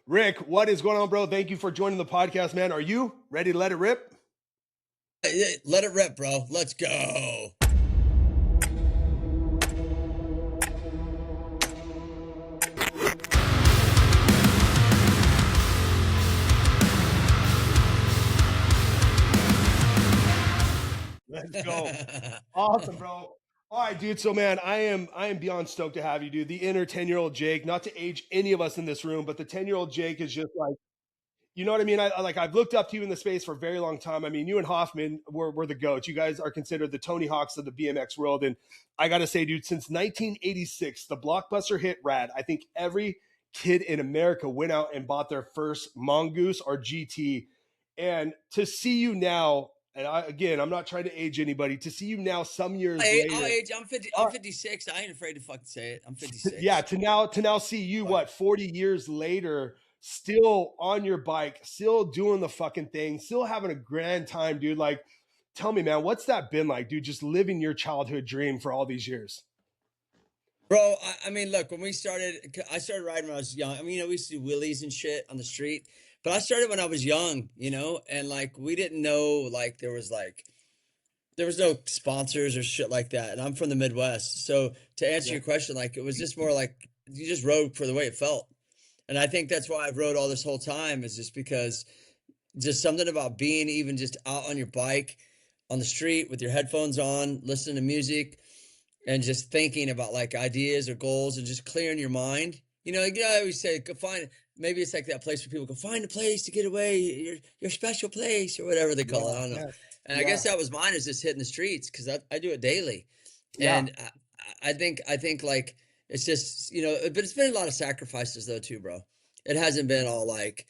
Rick, what is going on, bro? Thank you for joining the podcast, man. Are you ready to let it rip? Let it rip, bro. Let's go. Let's go. Awesome, bro. All right, dude. So, man, I am beyond stoked to have you, dude. The inner 10-year-old Jake, not to age any of us in this room, but the 10-year-old Jake is just like, you know what I mean? I've looked up to you in the space for a very long time. I mean, you and Hoffman were the GOATs. You guys are considered the Tony Hawks of the BMX world. And I got to say, dude, since 1986, the blockbuster hit Rad, I think every kid in America went out and bought their first Mongoose or GT. And to see you now, and I'm not trying to age anybody, to see you now some years later. I'm 50. I'm 56. I ain't afraid to fucking say it. I'm 56. Yeah, to now see you, what, 40 years later, still on your bike, still doing the fucking thing, still having a grand time, dude. Like, tell me, man, what's that been like, dude? Just living your childhood dream for all these years. Bro, I mean, look, when I started riding when I was young. I mean, we used to do wheelies and shit on the street, but I started when I was young, and like, we didn't know, like, there was no sponsors or shit like that. And I'm from the Midwest. So to answer your question, like, it was just more like you just rode for the way it felt. And I think that's why I've rode all this whole time, is just because just something about being even just out on your bike on the street with your headphones on, listening to music and just thinking about like ideas or goals and just clearing your mind. I always say, maybe it's like that place where people go find a place to get away, your special place or whatever they call it. I don't know. And I guess that was mine, is just hitting the streets, because I do it daily. And I think like, it's just, but it's been a lot of sacrifices though too, bro. It hasn't been all like,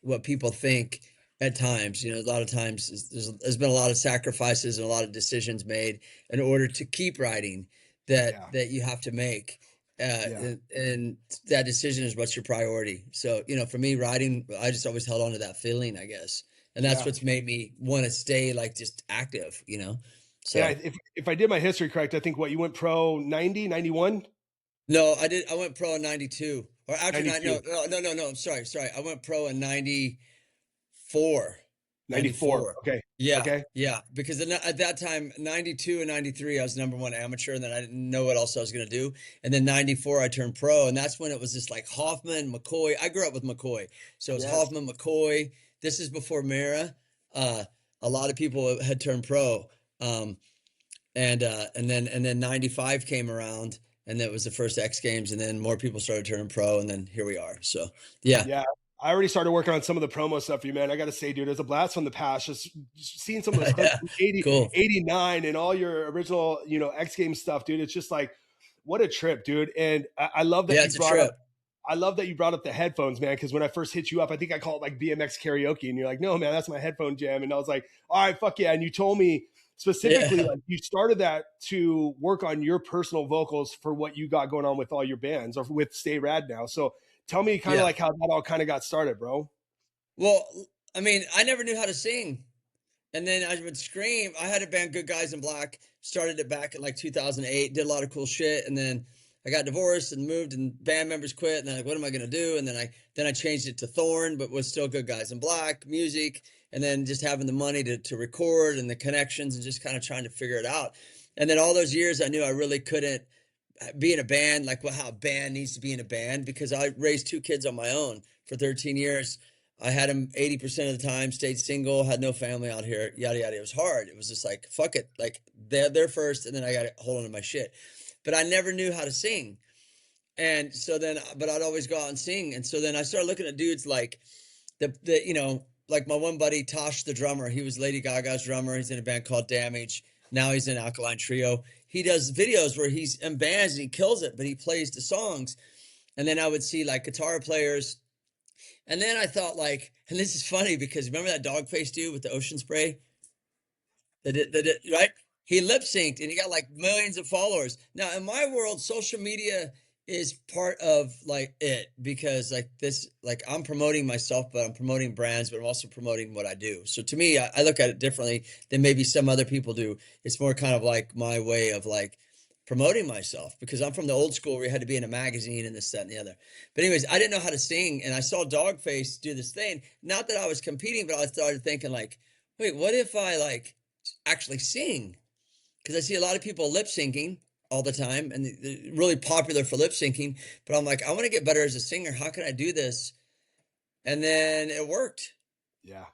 what people think at times. A lot of times there's been a lot of sacrifices and a lot of decisions made in order to keep riding that you have to make. And that decision is what's your priority. So, for me, riding, I just always held on to that feeling, I guess. And that's what's made me want to stay like just active, So yeah, if I did my history correct, I think you went pro 90, 91? No, I did. I went pro in 92. Or actually, 92. No. I'm sorry. I went pro in 94. 94. Okay. Yeah. Okay. Yeah. Because at that time, 92 and 93, I was #1 amateur, and then I didn't know what else I was going to do. And then 94, I turned pro. And that's when it was just like Hoffman, McCoy. I grew up with McCoy. So it was Hoffman, McCoy. This is before Mira. A lot of people had turned pro. And then 95 came around, and that was the first X Games, and then more people started turning pro, and then here we are. So yeah. I already started working on some of the promo stuff for you, man. I got to say, dude, it's a blast from the past. Just seeing some of those 89 and all your original, X Games stuff, dude. It's just like, what a trip, dude. And I love that I love that you brought up the headphones, man, because when I first hit you up, I think I called it like BMX karaoke, and you're like, no, man, that's my headphone jam. And I was like, all right, fuck yeah. And you told me specifically, like, you started that to work on your personal vocals for what you got going on with all your bands, or with Stay Rad now. So tell me kind of like how that all kind of got started, bro. Well, I mean, I never knew how to sing. And then I would scream. I had a band, Good Guys in Black, started it back in like 2008, did a lot of cool shit. And then I got divorced and moved, and band members quit. And then like, what am I going to do? And then I changed it to Thorne, but was still Good Guys in Black music. And then just having the money to record and the connections and just kind of trying to figure it out. And then all those years I knew I really couldn't be in a band, like how a band needs to be in a band, because I raised 2 kids on my own for 13 years. I had them 80% of the time, stayed single, had no family out here, yada, yada. It was hard. It was just like, fuck it. Like they're first, and then I got to hold on to my shit. But I never knew how to sing. And so then, but I'd always go out and sing. And so then I started looking at dudes like like my one buddy, Tosh, the drummer. He was Lady Gaga's drummer. He's in a band called Damage. Now he's in Alkaline Trio. He does videos where he's in bands and he kills it, but he plays the songs. And then I would see like guitar players. And then I thought, like, and this is funny because remember that Dogface dude with the ocean spray? Right? He lip synced and he got like millions of followers. Now in my world, social media is part of like it, because like this, like I'm promoting myself, but I'm promoting brands, but I'm also promoting what I do. So to me, I look at it differently than maybe some other people do. It's more kind of like my way of like promoting myself, because I'm from the old school where you had to be in a magazine and this, that, and the other. But anyways, I didn't know how to sing, and I saw Dogface do this thing. Not that I was competing, but I started thinking like, wait, what if I like actually sing? Because I see a lot of people lip syncing all the time, and they're really popular for lip syncing. But I'm like, I want to get better as a singer. How can I do this? And then it worked. Yeah.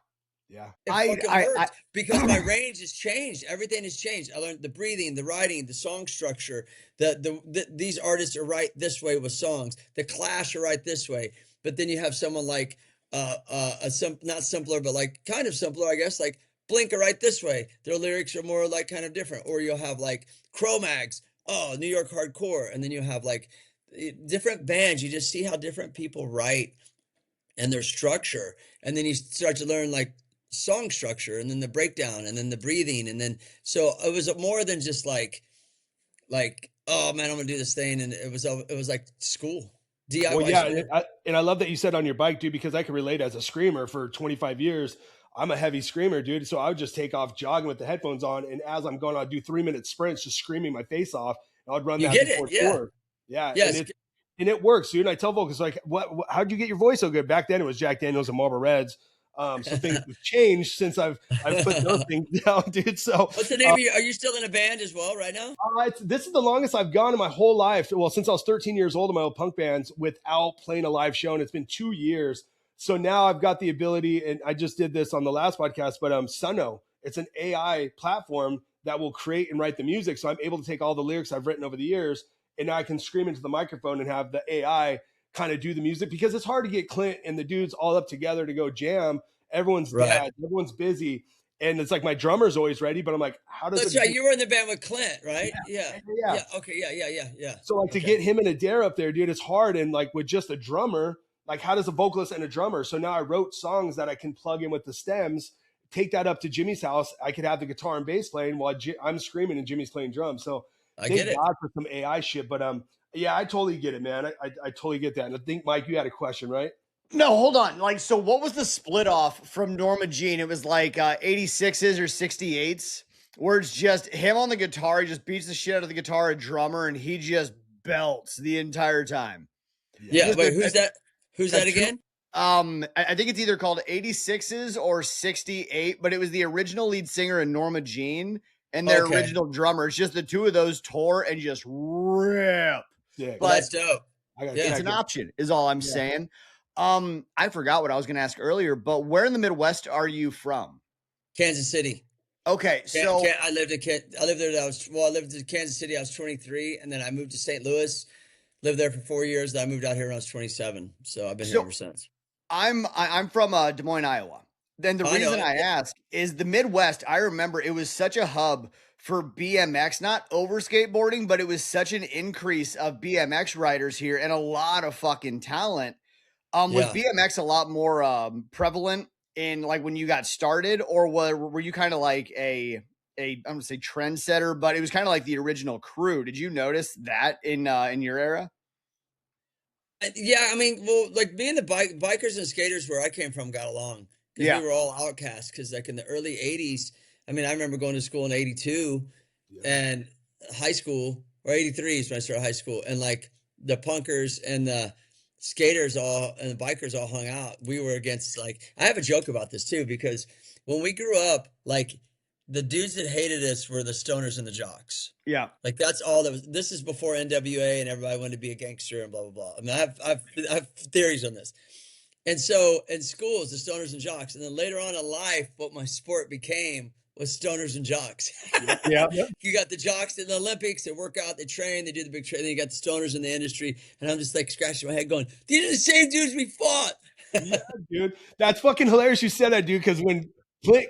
Yeah. It fucking worked because my range has changed. Everything has changed. I learned the breathing, the writing, the song structure. These artists are right this way with songs. The Clash are right this way. But then you have someone like not simpler, but like kind of simpler, I guess, like Blink are right this way. Their lyrics are more like kind of different. Or you'll have like Cro-Mags, New York hardcore, and then you have like different bands. You just see how different people write and their structure, and then you start to learn like song structure, and then the breakdown, and then the breathing, and then so it was more than just like oh man, I'm gonna do this thing, and it was like school DIY. Well, yeah, and I love that you said on your bike, dude, because I can relate as a screamer for 25 years. I'm a heavy screamer, dude. So I would just take off jogging with the headphones on, and as I'm going, I'd do 3-minute sprints, just screaming my face off. And I'd run that before tour. Yeah, yes. And it works, dude. And I tell vocals like, how'd you get your voice so good? Back then it was Jack Daniels and Marlboro Reds. So things have changed since I've put those things down, dude. So what's the name of you? Are you still in a band as well right now? This is the longest I've gone in my whole life. Well, since I was 13 years old in my old punk bands without playing a live show, and it's been 2 years. So now I've got the ability, and I just did this on the last podcast, but Suno, it's an AI platform that will create and write the music. So I'm able to take all the lyrics I've written over the years, and now I can scream into the microphone and have the AI kind of do the music, because it's hard to get Clint and the dudes all up together to go jam. Everyone's dead, everyone's busy. And it's like my drummer's always ready, but I'm like, how does That's right. You were in the band with Clint, right? Yeah. Okay. Yeah. So like to get him and Adair up there, dude, it's hard. And like with just a drummer, like how does a vocalist and a drummer? So now I wrote songs that I can plug in with the stems, take that up to Jimmy's house. I could have the guitar and bass playing while I'm screaming and Jimmy's playing drums. So thank God for some AI shit. But yeah, I totally get it, man. I totally get that. And I think, Mike, you had a question, right? No, hold on. Like, so what was the split off from Norma Jean? It was like 86s or 68s, where it's just him on the guitar. He just beats the shit out of the guitar, a drummer, and he just belts the entire time. Yeah, wait, who's that? Who's that again? I think it's either called 86s or 68, but it was the original lead singer and Norma Jean and their original drummer. It's just the two of those tour and just rip. Yeah, but that's dope. It's an option, is all I'm saying. I forgot what I was going to ask earlier, but where in the Midwest are you from? Kansas City. Okay, so I lived in Kansas City. I was 23, and then I moved to St. Louis. Lived there for 4 years. Then I moved out here when I was 27. So I've been here ever since. I'm from Des Moines, Iowa. Then the reason I ask is the Midwest. I remember it was such a hub for BMX, not over skateboarding, but it was such an increase of BMX riders here and a lot of fucking talent. Was BMX a lot more prevalent in like when you got started, or were you kind of like I'm gonna say trendsetter, but it was kind of like the original crew? Did you notice that in your era? Yeah, I mean, well, like being the bikers and skaters where I came from got along. We were all outcasts, because like in the early 80s, I mean, I remember going to school in 82 and high school, or 83 is when I started high school, and like the punkers and the skaters and the bikers all hung out. We were against, like, I have a joke about this too, because when we grew up, like the dudes that hated us were the stoners and the jocks. Yeah. Like that's all that was. This is before NWA and everybody wanted to be a gangster and blah, blah, blah. I mean, I have theories on this. And so in schools, the stoners and jocks. And then later on in life, what my sport became was stoners and jocks. You got the jocks in the Olympics, they work out, they train, they do the big training. Then you got the stoners in the industry. And I'm just like scratching my head going, these are the same dudes we fought. Yeah, dude. That's fucking hilarious you said that, dude, because when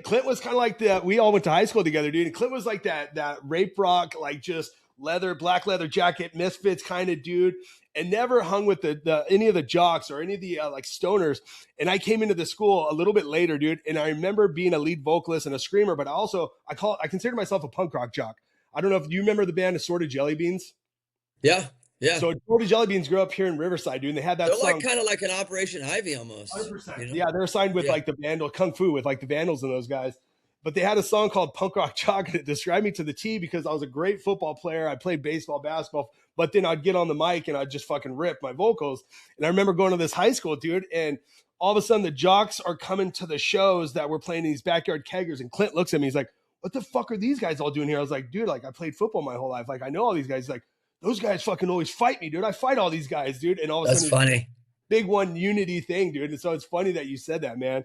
Clint was kind of like we all went to high school together, dude. And Clint was like that rape rock, like just black leather jacket, Misfits kind of dude, and never hung with the any of the jocks or any of the like stoners. And I came into the school a little bit later, dude. And I remember being a lead vocalist and a screamer, but I consider myself a punk rock jock. I don't know if you remember the band Assorted Jelly Beans. Yeah. So Assorted Jelly Beans grew up here in Riverside, dude. And they had that They're song. like kind of like an Operation Ivy almost. 100%. You know? Yeah, they're signed with like the Vandal Kung Fu with like the Vandals and those guys. but they had a song called Punk Rock Jock, and it described me to the T because I was a great football player. I played baseball, basketball, but then I'd get on the mic and I'd just fucking rip my vocals. And I remember going to this high school, dude, and all of a sudden the jocks are coming to the shows that we're playing these backyard keggers. And Clint looks at me, he's like, what the fuck are these guys all doing here? I was like, dude, like I played football my whole life. Like I know all these guys. He's like, those guys fucking always fight me, dude. I fight all these guys, dude. And all of a sudden, funny. Big one unity thing, dude. And so it's funny that you said that, man.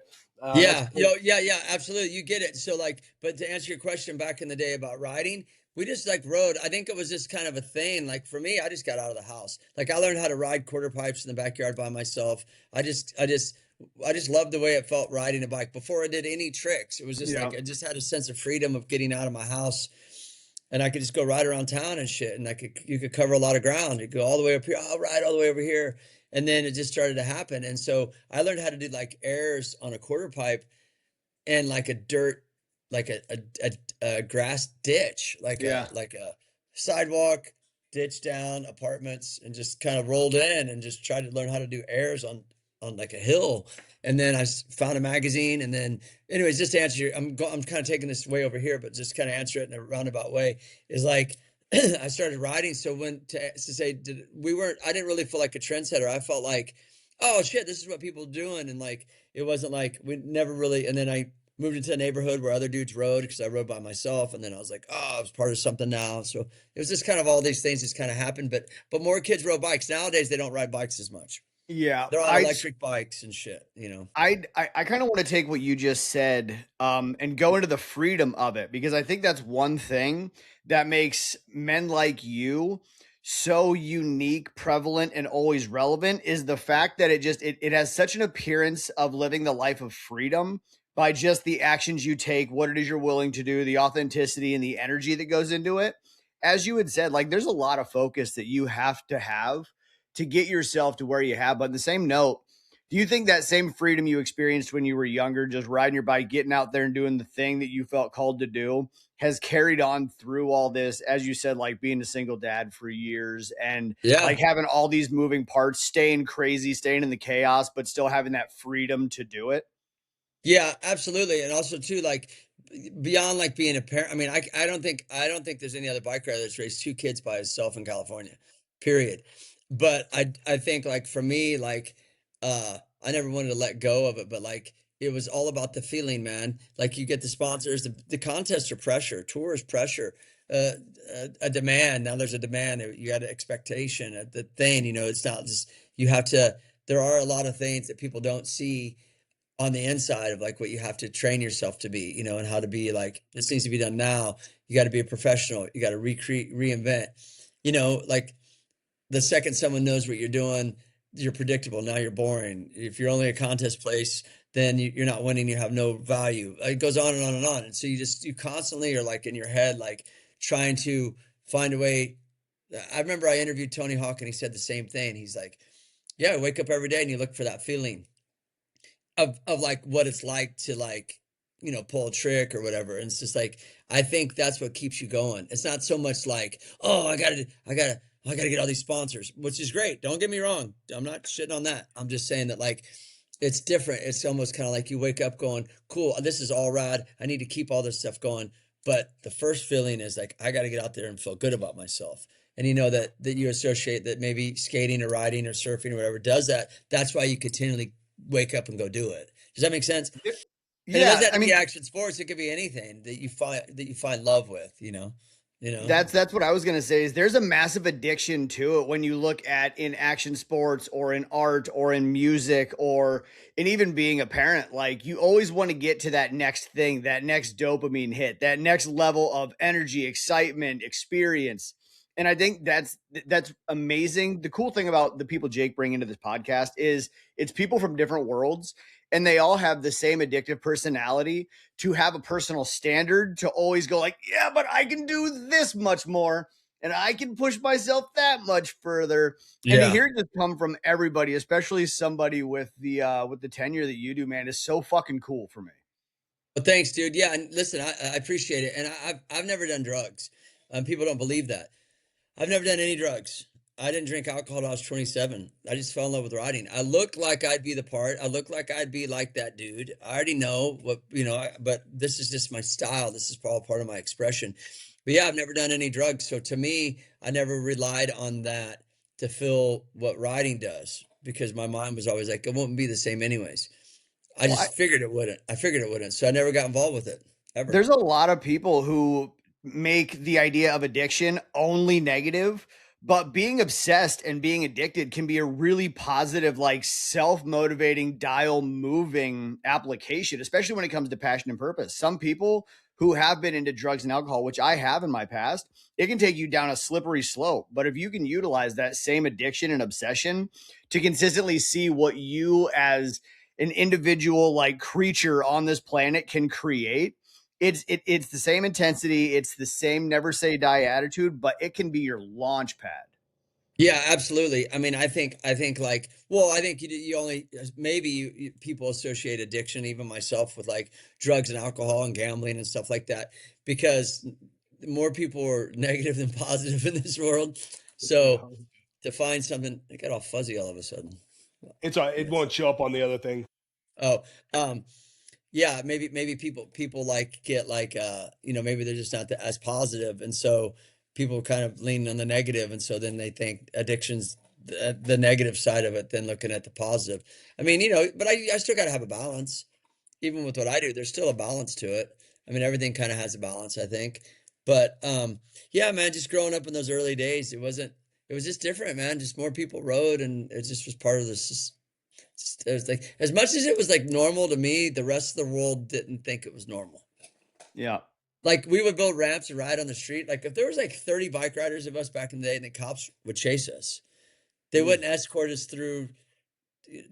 Yeah, yeah, absolutely. You get it. So like, but to answer your question back in the day about riding, we just like rode. I think it was just kind of a thing. Like for me, I just got out of the house. Like I learned how to ride quarter pipes in the backyard by myself. I just loved the way it felt riding a bike before I did any tricks. It was just like, I just had a sense of freedom of getting out of my house. And I could just go ride around town and shit. And you could cover a lot of ground. You go all the way up here. I'll ride all the way over here. And then it just started to happen. And so I learned how to do like airs on a quarter pipe and like a dirt, like a grass ditch, like a sidewalk, ditch down, apartments, and just kind of rolled in and just tried to learn how to do airs on like a hill. And then I found a magazine. And then anyways, just to answer I'm kind of taking this way over here, but just kind of answer it in a roundabout way is like, I started riding. So I didn't really feel like a trendsetter. I felt like, oh shit, this is what people are doing. And like, it wasn't like, we never really, and then I moved into a neighborhood where other dudes rode because I rode by myself. And then I was like, oh, I was part of something now. So it was just kind of all these things just kind of happened, but more kids rode bikes. Nowadays, they don't ride bikes as much. Yeah. They're all electric bikes and shit, you know. I kind of want to take what you just said and go into the freedom of it, because I think that's one thing that makes men like you so unique, prevalent, and always relevant is the fact that it has such an appearance of living the life of freedom by just the actions you take, what it is you're willing to do, the authenticity and the energy that goes into it. As you had said, like there's a lot of focus that you have to get yourself to where you have. But on the same note, do you think that same freedom you experienced when you were younger, just riding your bike, getting out there and doing the thing that you felt called to do, has carried on through all this, as you said, like being a single dad for years and like having all these moving parts, staying crazy, staying in the chaos, but still having that freedom to do it? Yeah, absolutely. And also too, like beyond like being a parent, I mean, I don't think there's any other bike rider that's raised 2 kids by himself in California, period. But I think like for me, like I never wanted to let go of it, but like it was all about the feeling, man. Like you get the sponsors, the contests are pressure, tour is pressure, a demand. Now there's a demand. You got an expectation, the thing. You know, it's not just you have to. There are a lot of things that people don't see on the inside of like what you have to train yourself to be, you know, and how to be like this needs to be done now. You got to be a professional. You got to reinvent. You know, like the second someone knows what you're doing, you're predictable. Now you're boring. If you're only a contest place, then you're not winning. You have no value. It goes on and on and on. And so you constantly are like in your head, like trying to find a way. I remember I interviewed Tony Hawk and he said the same thing. He's like, yeah, I wake up every day and you look for that feeling of like what it's like to like, you know, pull a trick or whatever. And it's just like, I think that's what keeps you going. It's not so much like, oh, I gotta get all these sponsors, which is great. Don't get me wrong. I'm not shitting on that. I'm just saying that like, it's different. It's almost kind of like you wake up going, cool, this is all rad. I need to keep all this stuff going. But the first feeling is like, I got to get out there and feel good about myself. And you know that you associate that maybe skating or riding or surfing or whatever does that. That's why you continually wake up and go do it. Does that make sense? Yeah, and it doesn't have to be action sports. It could be anything that you find love with, you know. That's what I was going to say is there's a massive addiction to it when you look at in action sports or in art or in music or in even being a parent. Like you always want to get to that next thing, that next dopamine hit, that next level of energy, excitement, experience. And I think that's amazing. The cool thing about the people Jake bring into this podcast is it's people from different worlds and they all have the same addictive personality to have a personal standard to always go like, yeah, but I can do this much more and I can push myself that much further. And to hear this come from everybody, especially somebody with the tenure that you do, man, is so fucking cool for me. Well, thanks, dude. Yeah. And listen, I appreciate it. And I've never done drugs. People don't believe that. I've never done any drugs. I didn't drink alcohol till I was 27. I just fell in love with riding. I look like I'd be the part. I look like I'd be like that dude. I already know what, but this is just my style. This is all part of my expression. But yeah, I've never done any drugs. So to me, I never relied on that to feel what riding does, because my mind was always like, it won't be the same anyways. I Well, just figured it wouldn't. I figured it wouldn't. So I never got involved with it ever. there's a lot of people who make the idea of addiction only negative, but being obsessed and being addicted can be a really positive, like self-motivating, dial moving application, especially when it comes to passion and purpose. Some people who have been into drugs and alcohol, which I have in my past, it can take you down a slippery slope. But if you can utilize that same addiction and obsession to consistently see what you as an individual like creature on this planet can create, it's the same intensity, it's the same never say die attitude, but it can be your launch pad. Yeah, absolutely. I mean, I think like, well, I think you only, maybe people associate addiction, even myself, with like drugs and alcohol and gambling and stuff like that, because more people are negative than positive in this world. So to find something, it got all fuzzy all of a sudden. It won't show up on the other thing. Oh, yeah, maybe people like get like maybe they're just not as positive, and so people kind of lean on the negative, and so then they think addiction's the negative side of it, then looking at the positive. I mean, but I still got to have a balance. Even with what I do, there's still a balance to it. I mean, everything kind of has a balance, I think. But yeah, man, just growing up in those early days, it was just different, man. Just more people rode, and it just was part of this. It was like, as much as it was like normal to me, the rest of the world didn't think it was normal. Yeah. Like, we would build ramps and ride on the street. Like, if there was like 30 bike riders of us back in the day and the cops would chase us, they wouldn't escort us through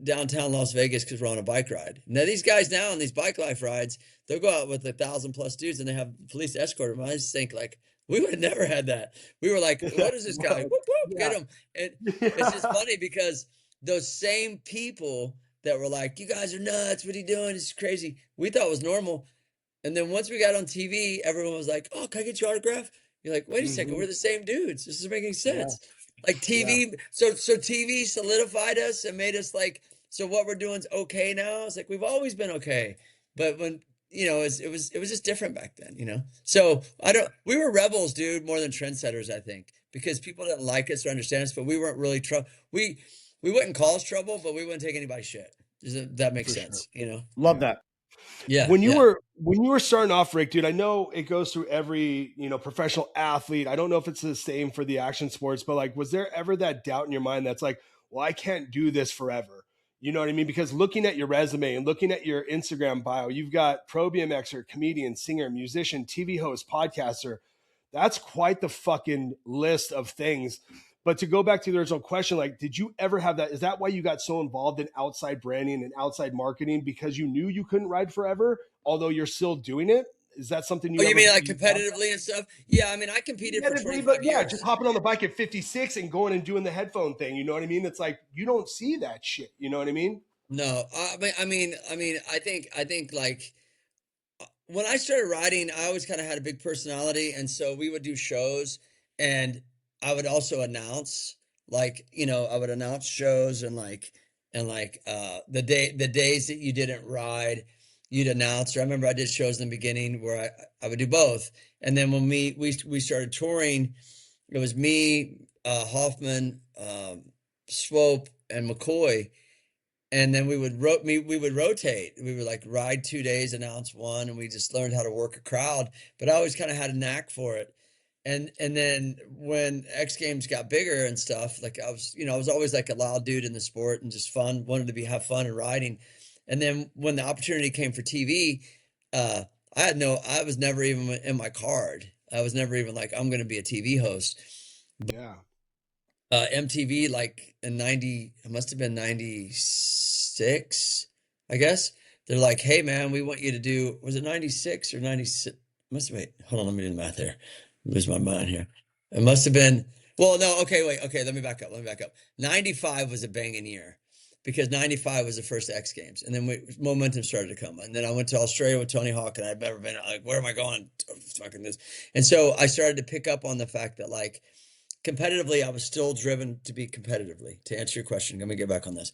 downtown Las Vegas because we're on a bike ride. Now, these guys now on these bike life rides, they'll go out with 1,000+ dudes and they have police escort them. I just think, like, we would have never had that. We were like, what is this guy? Whoop, whoop, get him. And it's just funny because those same people that were like, you guys are nuts, what are you doing? It's crazy. We thought it was normal. And then once we got on TV, everyone was like, oh, can I get your autograph? You're like, wait a second, we're the same dudes. This is making sense. Like TV, so TV solidified us and made us like, so what we're doing is okay now. It's like, we've always been okay. But when, it was just different back then, So we were rebels, dude, more than trendsetters, I think, because people didn't like us or understand us, but we weren't really we wouldn't call us trouble, but we wouldn't take anybody's shit. That makes sense, Love that. Yeah. When you were starting off, Rick, dude, I know it goes through every, professional athlete. I don't know if it's the same for the action sports, but like, was there ever that doubt in your mind that's like, well, I can't do this forever? You know what I mean? Because looking at your resume and looking at your Instagram bio, you've got pro BMXer, comedian, singer, musician, TV host, podcaster. That's quite the fucking list of things. But to go back to the original question, like, did you ever have that? Is that why you got so involved in outside branding and outside marketing, because you knew you couldn't ride forever, although you're still doing it? Is that something you mean like competitively and stuff? Yeah, I mean, I competed for 25 years. Just hopping on the bike at 56 and going and doing the headphone thing. You know what I mean? It's like, you don't see that shit. You know what I mean? No, I mean, I think like when I started riding, I always kind of had a big personality, and so we would do shows, and I would also announce, like, I would announce shows, and the days that you didn't ride, you'd announce. Or I remember I did shows in the beginning where I would do both, and then when we started touring, it was me, Hoffman, Swope, and McCoy. And then we would rotate. We would like ride 2 days, announce one, and we just learned how to work a crowd. But I always kind of had a knack for it. And then when X Games got bigger and stuff, like I was always like a loud dude in the sport and just fun, wanted to have fun and riding. And then when the opportunity came for TV, I was never even in my card. I was never even like, I'm going to be a TV host. Yeah. MTV, like in it must have been 96, I guess. They're like, hey man, we want you to do, was it 96 or 96? Hold on, let me do the math here. Lose my mind here. It must have been, well, no, okay, let me back up. 95 was a banging year, because 95 was the first X Games, and then momentum started to come. And then I went to Australia with Tony Hawk, and I'd never been like, where am I going? Fucking this. And so I started to pick up on the fact that, like, competitively, I was still driven to be competitively, to answer your question. Let me get back on this.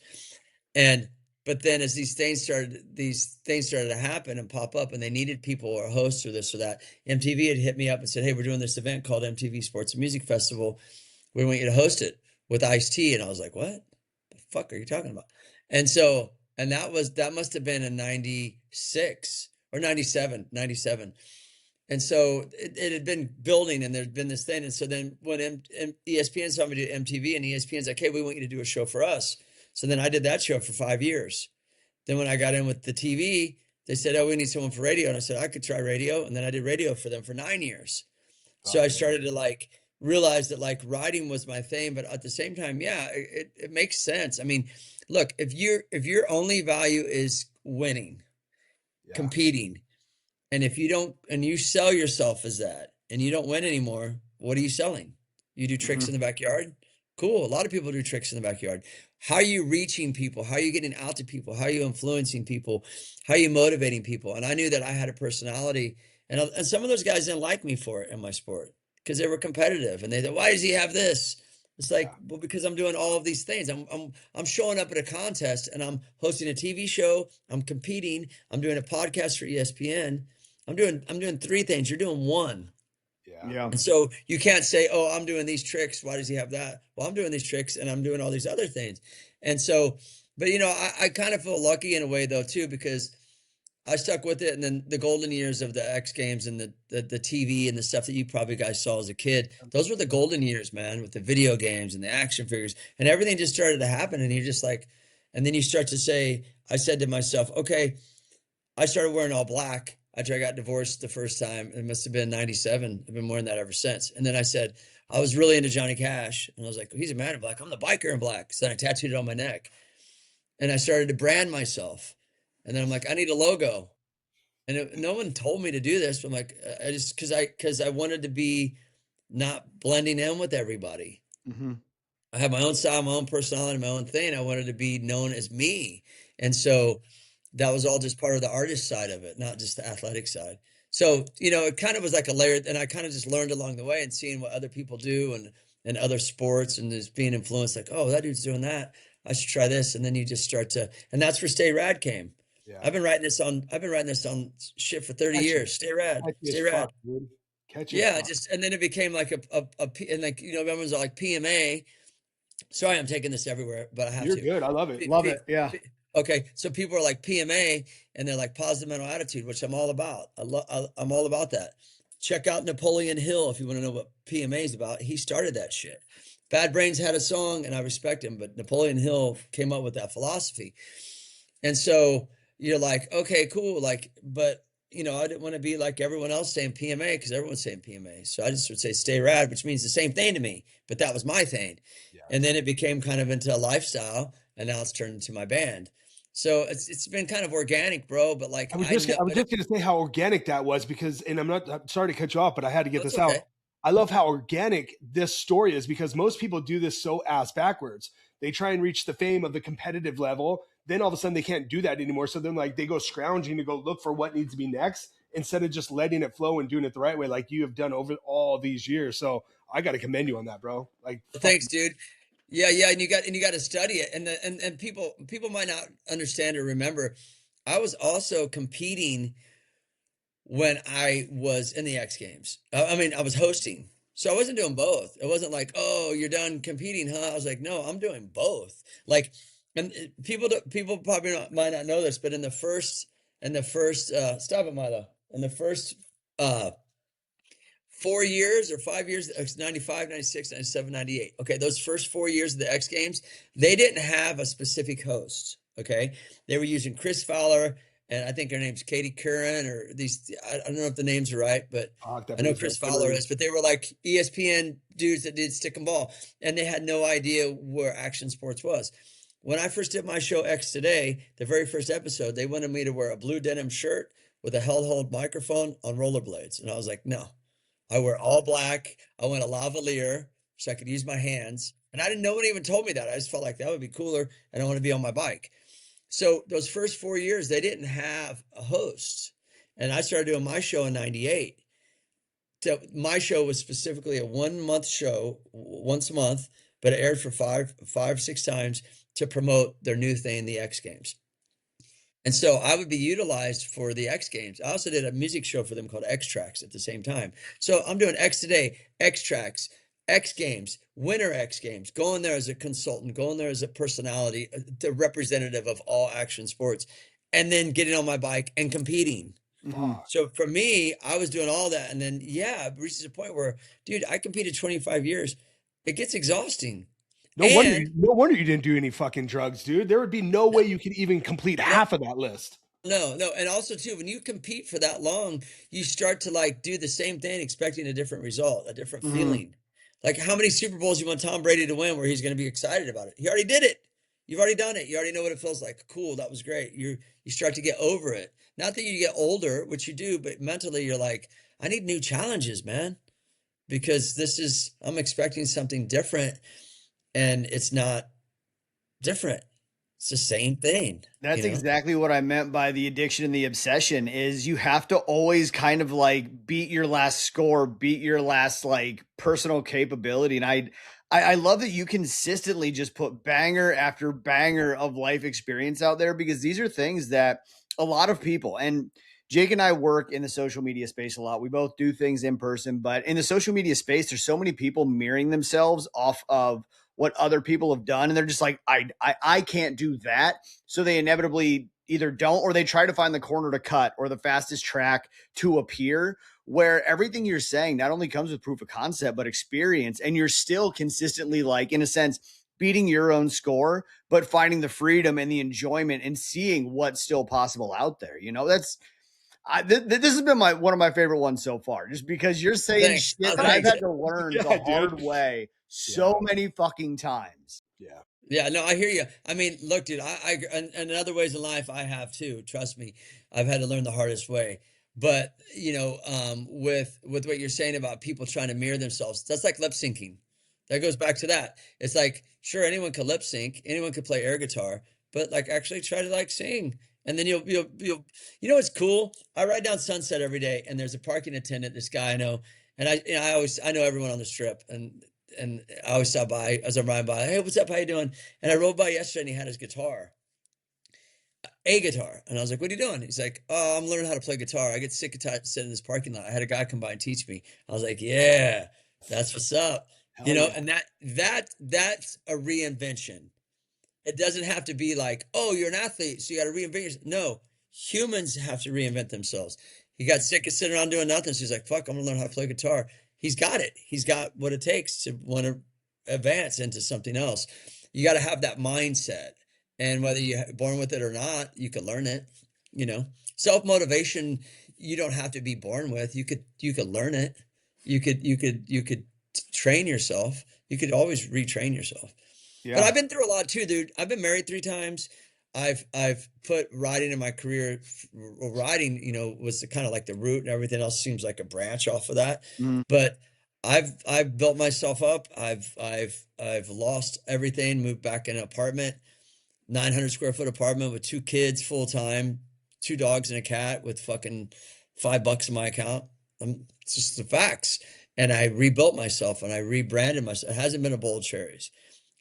But then as these things started to happen and pop up, and they needed people or hosts or this or that, MTV had hit me up and said, hey, we're doing this event called MTV Sports and Music Festival. We want you to host it with Ice-T. And I was like, what the fuck are you talking about? And that must have been in 96 or 97. And so it had been building, and there'd been this thing. And so then when ESPN saw me do MTV, and ESPN's like, hey, we want you to do a show for us. So then I did that show for 5 years. Then when I got in with the TV, they said, oh, we need someone for radio. And I said, I could try radio. And then I did radio for them for 9 years. So I started to like realize that like writing was my thing, but at the same time, yeah, it makes sense. I mean, look, if your only value is winning, competing, and if you don't, and you sell yourself as that, and you don't win anymore, what are you selling? You do tricks in the backyard? Cool. A lot of people do tricks in the backyard. How are you reaching people? How are you getting out to people? How are you influencing people? How are you motivating people? And I knew that I had a personality, and some of those guys didn't like me for it in my sport because they were competitive, and they thought, why does he have this? It's like, well, because I'm doing all of these things. I'm showing up at a contest, and I'm hosting a TV show. I'm competing. I'm doing a podcast for ESPN. I'm doing 3 things. You're doing 1. Yeah. And so you can't say, oh, I'm doing these tricks. Why does he have that? Well, I'm doing these tricks, and I'm doing all these other things. And so, but I kind of feel lucky in a way though, too, because I stuck with it. And then the golden years of the X Games and the TV and the stuff that you probably guys saw as a kid, those were the golden years, man, with the video games and the action figures, and everything just started to happen. And you're just like, and then you start to say, I said to myself, okay, I started wearing all black after I got divorced the first time. It must have been 97. I've been wearing that ever since. And then I said, I was really into Johnny Cash. And I was like, he's a man in black. I'm the biker in black. So then I tattooed it on my neck. And I started to brand myself. And then I'm like, I need a logo. And no one told me to do this. But I'm like, I just, because I wanted to be not blending in with everybody. I have my own style, my own personality, my own thing. I wanted to be known as me. And so that was all just part of the artist side of it, not just the athletic side. So, it kind of was like a layer, and I kind of just learned along the way and seeing what other people do and other sports, and just being influenced, like, oh, that dude's doing that. I should try this. And then you just start to, and that's where Stay Rad came. Yeah. I've been writing this on shit for 30 years. Stay rad. Stay rad. Yeah. And then it became like and like, everyone's like PMA. Sorry, I'm taking this everywhere, but I have to. You're good. I love it. Love it. Yeah. Okay, so people are like PMA, and they're like positive mental attitude, which I'm all about. I'm all about that. Check out Napoleon Hill if you want to know what PMA is about. He started that shit. Bad Brains had a song, and I respect him, but Napoleon Hill came up with that philosophy. And so you're like, okay, cool. Like, but I didn't want to be like everyone else saying PMA because everyone's saying PMA. So I just would say Stay Rad, which means the same thing to me, but that was my thing. Yeah. And then it became kind of into a lifestyle, and now it's turned into my band. So it's been kind of organic, bro. But like, I was just going to say how organic that was, because, and I'm sorry to cut you off, but I had to get this out. I love how organic this story is, because most people do this so ass backwards. They try and reach the fame of the competitive level. Then all of a sudden they can't do that anymore. So then like they go scrounging to go look for what needs to be next, instead of just letting it flow and doing it the right way, like you have done over all these years. So I got to commend you on that, bro. Like, thanks, dude. Yeah. And you got to study it. And people might not understand or remember. I was also competing when I was in the X Games. I was hosting. So I wasn't doing both. It wasn't like, oh, you're done competing, huh? I was like, no, I'm doing both. Like, and people probably might not know this, but in the first stop it, Milo. In the first 4 years or 5 years, 95, 96, 97, 98. Okay, those first 4 years of the X Games, they didn't have a specific host. Okay, they were using Chris Fowler, and I think her name's Katie Curran, or these. I don't know if the names are right, but I know Chris Fowler is. But they were like ESPN dudes that did stick and ball, and they had no idea where action sports was. When I first did my show X Today, the very first episode, they wanted me to wear a blue denim shirt with a held microphone on rollerblades, and I was like, no. I wear all black. I went a lavalier so I could use my hands. And no one even told me that. I just felt like that would be cooler, and I want to be on my bike. So those first 4 years, they didn't have a host. And I started doing my show in 98. So my show was specifically a 1 month show, once a month, but it aired for five, 6 times to promote their new thing, the X Games. And so I would be utilized for the X Games. I also did a music show for them called X Tracks at the same time. So I'm doing X Today, X Tracks, X Games, Winter X Games, going there as a consultant, going there as a personality, the representative of all action sports, and then getting on my bike and competing. So for me, I was doing all that. And then, yeah, it reaches a point where, dude, I competed 25 years. It gets exhausting. No wonder you didn't do any fucking drugs, dude. There would be no way you could even complete half of that list. No. And also too, when you compete for that long, you start to like do the same thing, expecting a different result, a different feeling. Like how many Super Bowls you want Tom Brady to win where he's going to be excited about it? He already did it. You've already done it. You already know what it feels like. Cool. That was great. You start to get over it. Not that you get older, which you do, but mentally you're like, I need new challenges, man, because I'm expecting something different and it's not different. It's the same thing. That's exactly what I meant by the addiction and the obsession is you have to always kind of like beat your last score, beat your last like personal capability. And I love that you consistently just put banger after banger of life experience out there, because these are things that a lot of people, and Jake and I work in the social media space a lot. We both do things in person, but in the social media space, there's so many people mirroring themselves off of what other people have done. And they're just like, I can't do that. So they inevitably either don't, or they try to find the corner to cut or the fastest track to appear, where everything you're saying not only comes with proof of concept, but experience. And you're still consistently like, in a sense, beating your own score, but finding the freedom and the enjoyment and seeing what's still possible out there. This has been one of my favorite ones so far, just because you're saying shit that I've had to learn the hard way so many fucking times. Yeah, no, I hear you. I mean, look, dude, and in other ways in life, I have too. Trust me, I've had to learn the hardest way. But with what you're saying about people trying to mirror themselves, that's like lip syncing. That goes back to that. It's like, sure, anyone could lip sync, anyone could play air guitar, but like actually try to like sing. And then you'll what's cool? I ride down Sunset every day, and there's a parking attendant, this guy I know, and I know everyone on the strip, and I always stop by as I'm riding by. Hey, what's up? How you doing? And I rode by yesterday, and he had his guitar, a guitar, and I was like, "What are you doing?" He's like, "Oh, I'm learning how to play guitar. I get sick of sitting in this parking lot. I had a guy come by and teach me." I was like, "Yeah, that's what's up." And that's a reinvention. It doesn't have to be like, oh, you're an athlete, so you got to reinvent yourself. No, humans have to reinvent themselves. He got sick of sitting around doing nothing. So he's like, fuck, I'm going to learn how to play guitar. He's got it. He's got what it takes to want to advance into something else. You got to have that mindset. And whether you're born with it or not, you can learn it. Self-motivation, you don't have to be born with. You could learn it. You could train yourself. You could always retrain yourself. Yeah. But I've been through a lot too, dude. I've been married 3 times. I've put riding in my career. Riding, was kind of like the root, and everything else seems like a branch off of that. But I've built myself up. I've lost everything. Moved back in an apartment, 900 square foot apartment with 2 kids full time, 2 dogs and a cat with fucking $5 in my account. It's just the facts. And I rebuilt myself and I rebranded myself. It hasn't been a bowl of cherries.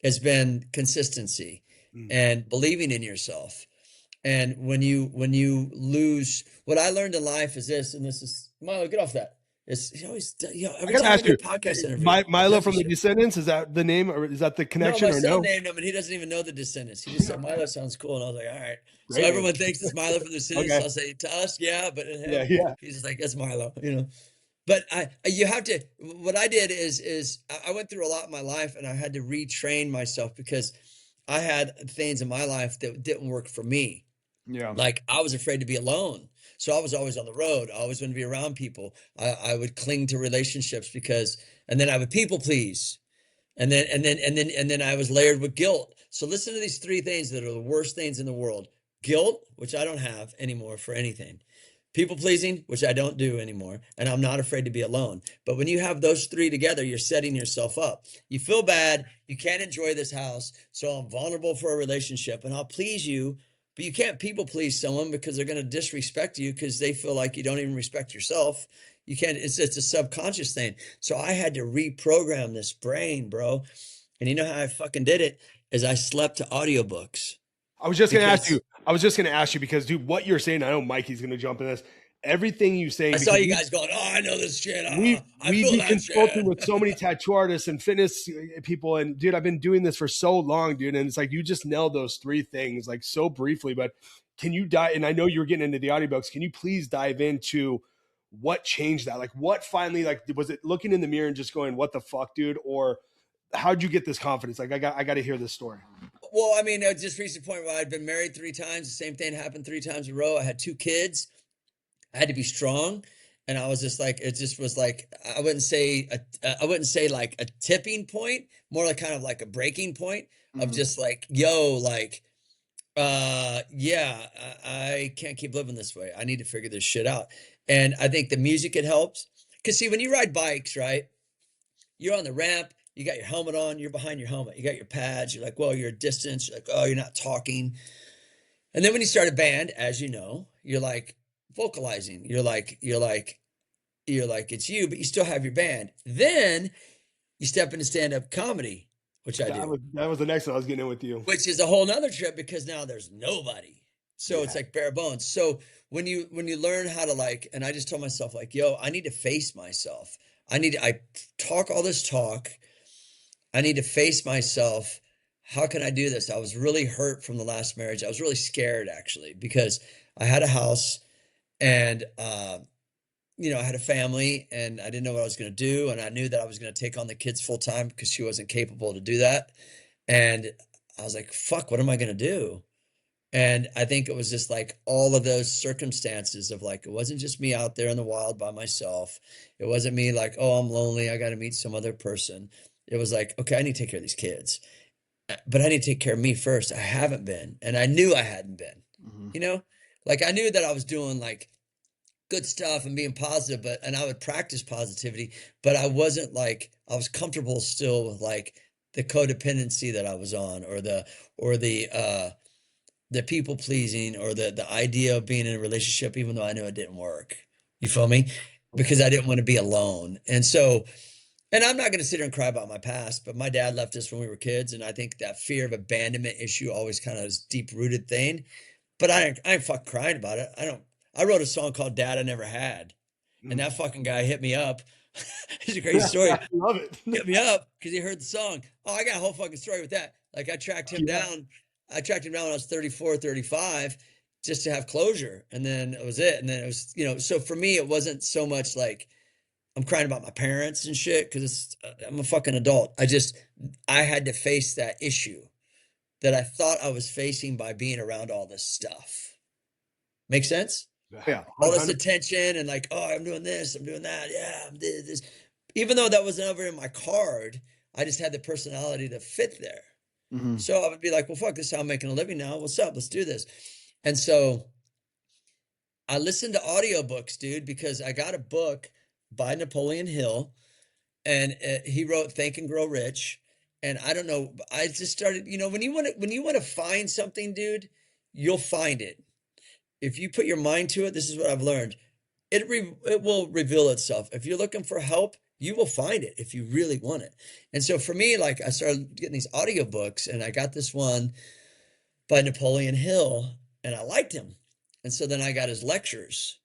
It's been consistency and believing in yourself. And when you lose, what I learned in life is this, and this is Milo, get off that. It's always, every time I do a podcast interview. Milo from the Descendants, is that the name, or is that the connection? No, my son named him, and he doesn't even know the Descendants. He just said Milo sounds cool, and I was like, all right. So everyone thinks it's Milo from the Descendants. Okay. So I'll say to us, yeah, but he's just like, that's Milo, But you have to. What I did is I went through a lot in my life, and I had to retrain myself because I had things in my life that didn't work for me. Yeah, like I was afraid to be alone, so I was always on the road. I always wanted to be around people. I would cling to relationships and then I would people please, and then I was layered with guilt. So listen to these 3 things that are the worst things in the world: guilt, which I don't have anymore for anything. People pleasing, which I don't do anymore, and I'm not afraid to be alone. But when you have those 3 together, you're setting yourself up. You feel bad, you can't enjoy this house, so I'm vulnerable for a relationship, and I'll please you but you can't people please someone because they're going to disrespect you because they feel like you don't even respect yourself. You can't, it's a subconscious thing. So I had to reprogram this brain, bro. And you know how I fucking did it is I slept to audiobooks. I was just going to ask you because, dude, what you're saying, I know Mikey's going to jump in this. Everything you say, I saw you guys going, oh, I know this shit. We've been consulting shit. with so many tattoo artists and fitness people. And dude, I've been doing this for so long, dude. And it's like, you just nailed those 3 things like so briefly, but can you dive? And I know you're getting into the audiobooks. Can you please dive into what changed that? Like what finally, like, was it looking in the mirror and just going, what the fuck, dude? Or how'd you get this confidence? Like, I got to hear this story. Well, I mean, just reached the point where I'd been married 3 times. The same thing happened 3 times in a row. I had 2 kids. I had to be strong. And I was just like, it just was like, I wouldn't say like a tipping point, more like kind of like a breaking point of just like, yo, like, yeah, I can't keep living this way. I need to figure this shit out. And I think the music, it helps. Cause see, when you ride bikes, right, you're on the ramp, you got your helmet on, you're behind your helmet, you got your pads, you're like, well, you're at distance, you're like, oh, you're not talking. And then when you start a band, as you know, you're like vocalizing, you're like, it's you, but you still have your band. Then you step into stand-up comedy, which I do. That was the next one I was getting in with you. Which is a whole nother trip because now there's nobody. So it's like bare bones. So when you learn how to like, and I just told myself like, yo, I need to face myself. I talk all this talk. I need to face myself. How can I do this? I was really hurt from the last marriage. I was really scared actually, because I had a house and, you know, I had a family and I didn't know what I was going to do. And I knew that I was going to take on the kids full time because she wasn't capable to do that. And I was like, fuck, what am I going to do? And I think it was just like all of those circumstances of like, it wasn't just me out there in the wild by myself. It wasn't me like, oh, I'm lonely, I got to meet some other person. It was like, okay, I need to take care of these kids, but I need to take care of me first. I haven't been. And I knew I hadn't been, you know, like I knew that I was doing like good stuff and being positive, and I would practice positivity, but I wasn't like, I was comfortable still with like the codependency that I was on, or the people pleasing, or the idea of being in a relationship, even though I knew it didn't work. You feel me? Because I didn't want to be alone. And so, and I'm not going to sit here and cry about my past, but my dad left us when we were kids. And I think that fear of abandonment issue always kind of is deep rooted thing, but I ain't fucking crying about it. I wrote a song called Dad I Never Had. And that fucking guy hit me up. It's a great story. I love it. Hit me up because he heard the song. Oh, I got a whole fucking story with that. Like I tracked him down. I tracked him down when I was 34, 35 just to have closure. And then it was it. And then it was, you know, so for me, it wasn't so much like I'm crying about my parents and shit because I'm a fucking adult. I had to face that issue that I thought I was facing by being around all this stuff. Make sense? Yeah. All this attention and like, oh, I'm doing this, I'm doing that. Yeah, I'm doing this. Even though that was never in my card, I just had the personality to fit there. So I would be like, well, fuck, this is how I'm making a living now. What's up? Let's do this. And so I listened to audiobooks, dude, because I got a book by Napoleon Hill and he wrote Think and Grow Rich. And I don't know, I just started, you know, when you want to find something, dude, you'll find it. If you put your mind to it, this is what I've learned. It will reveal itself. If you're looking for help, you will find it if you really want it. And so for me, like I started getting these audiobooks and I got this one by Napoleon Hill and I liked him. And so then I got his lectures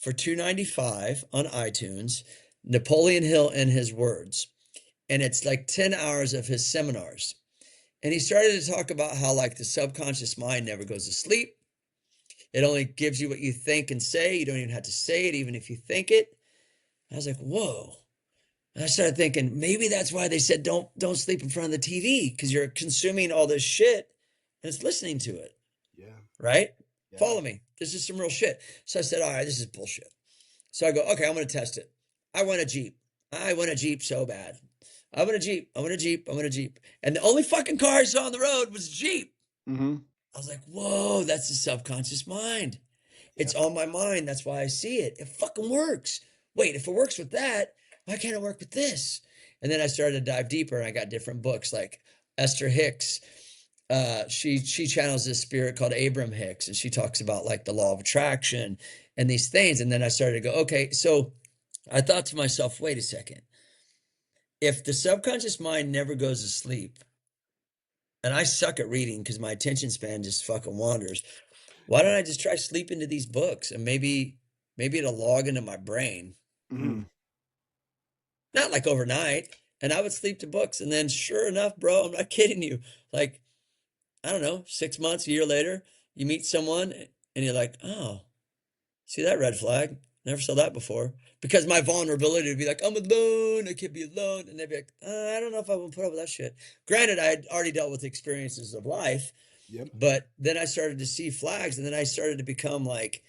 for $2.95 on iTunes, Napoleon Hill and His Words. And it's like 10 hours of his seminars. And he started to talk about how like the subconscious mind never goes to sleep. It only gives you what you think and say. You don't even have to say it, even if you think it. I was like, whoa. And I started thinking, maybe that's why they said don't sleep in front of the TV, because you're consuming all this shit and it's listening to it. Yeah. Right? Yeah. Follow me. This is some real shit. So I said, all right, this is bullshit. So I go, okay, I'm going to test it. I want a Jeep. I want a Jeep so bad. I want a Jeep. I want a Jeep. I want a Jeep. And the only fucking car I saw on the road was a Jeep. I was like, whoa, that's the subconscious mind. It's on my mind. That's why I see it. It fucking works. Wait, if it works with that, why can't it work with this? And then I started to dive deeper and I got different books like Esther Hicks, she channels this spirit called Abram Hicks, and she talks about like the law of attraction and these things. And then I started to go, okay, so I thought to myself, wait a second. If the subconscious mind never goes to sleep, and I suck at reading because my attention span just fucking wanders, why don't I just try sleeping to these books, and maybe it'll log into my brain. Mhm. Not like overnight. And I would sleep to books. And then sure enough, bro, I'm not kidding you. Like, I don't know, 6 months, a year later, you meet someone and you're like, oh, see that red flag? Never saw that before. Because my vulnerability would be like, I'm alone, I can't be alone. And they'd be like, I don't know if I will put up with that shit. Granted, I had already dealt with experiences of life, Yep. but then I started to see flags, and then I started to become like,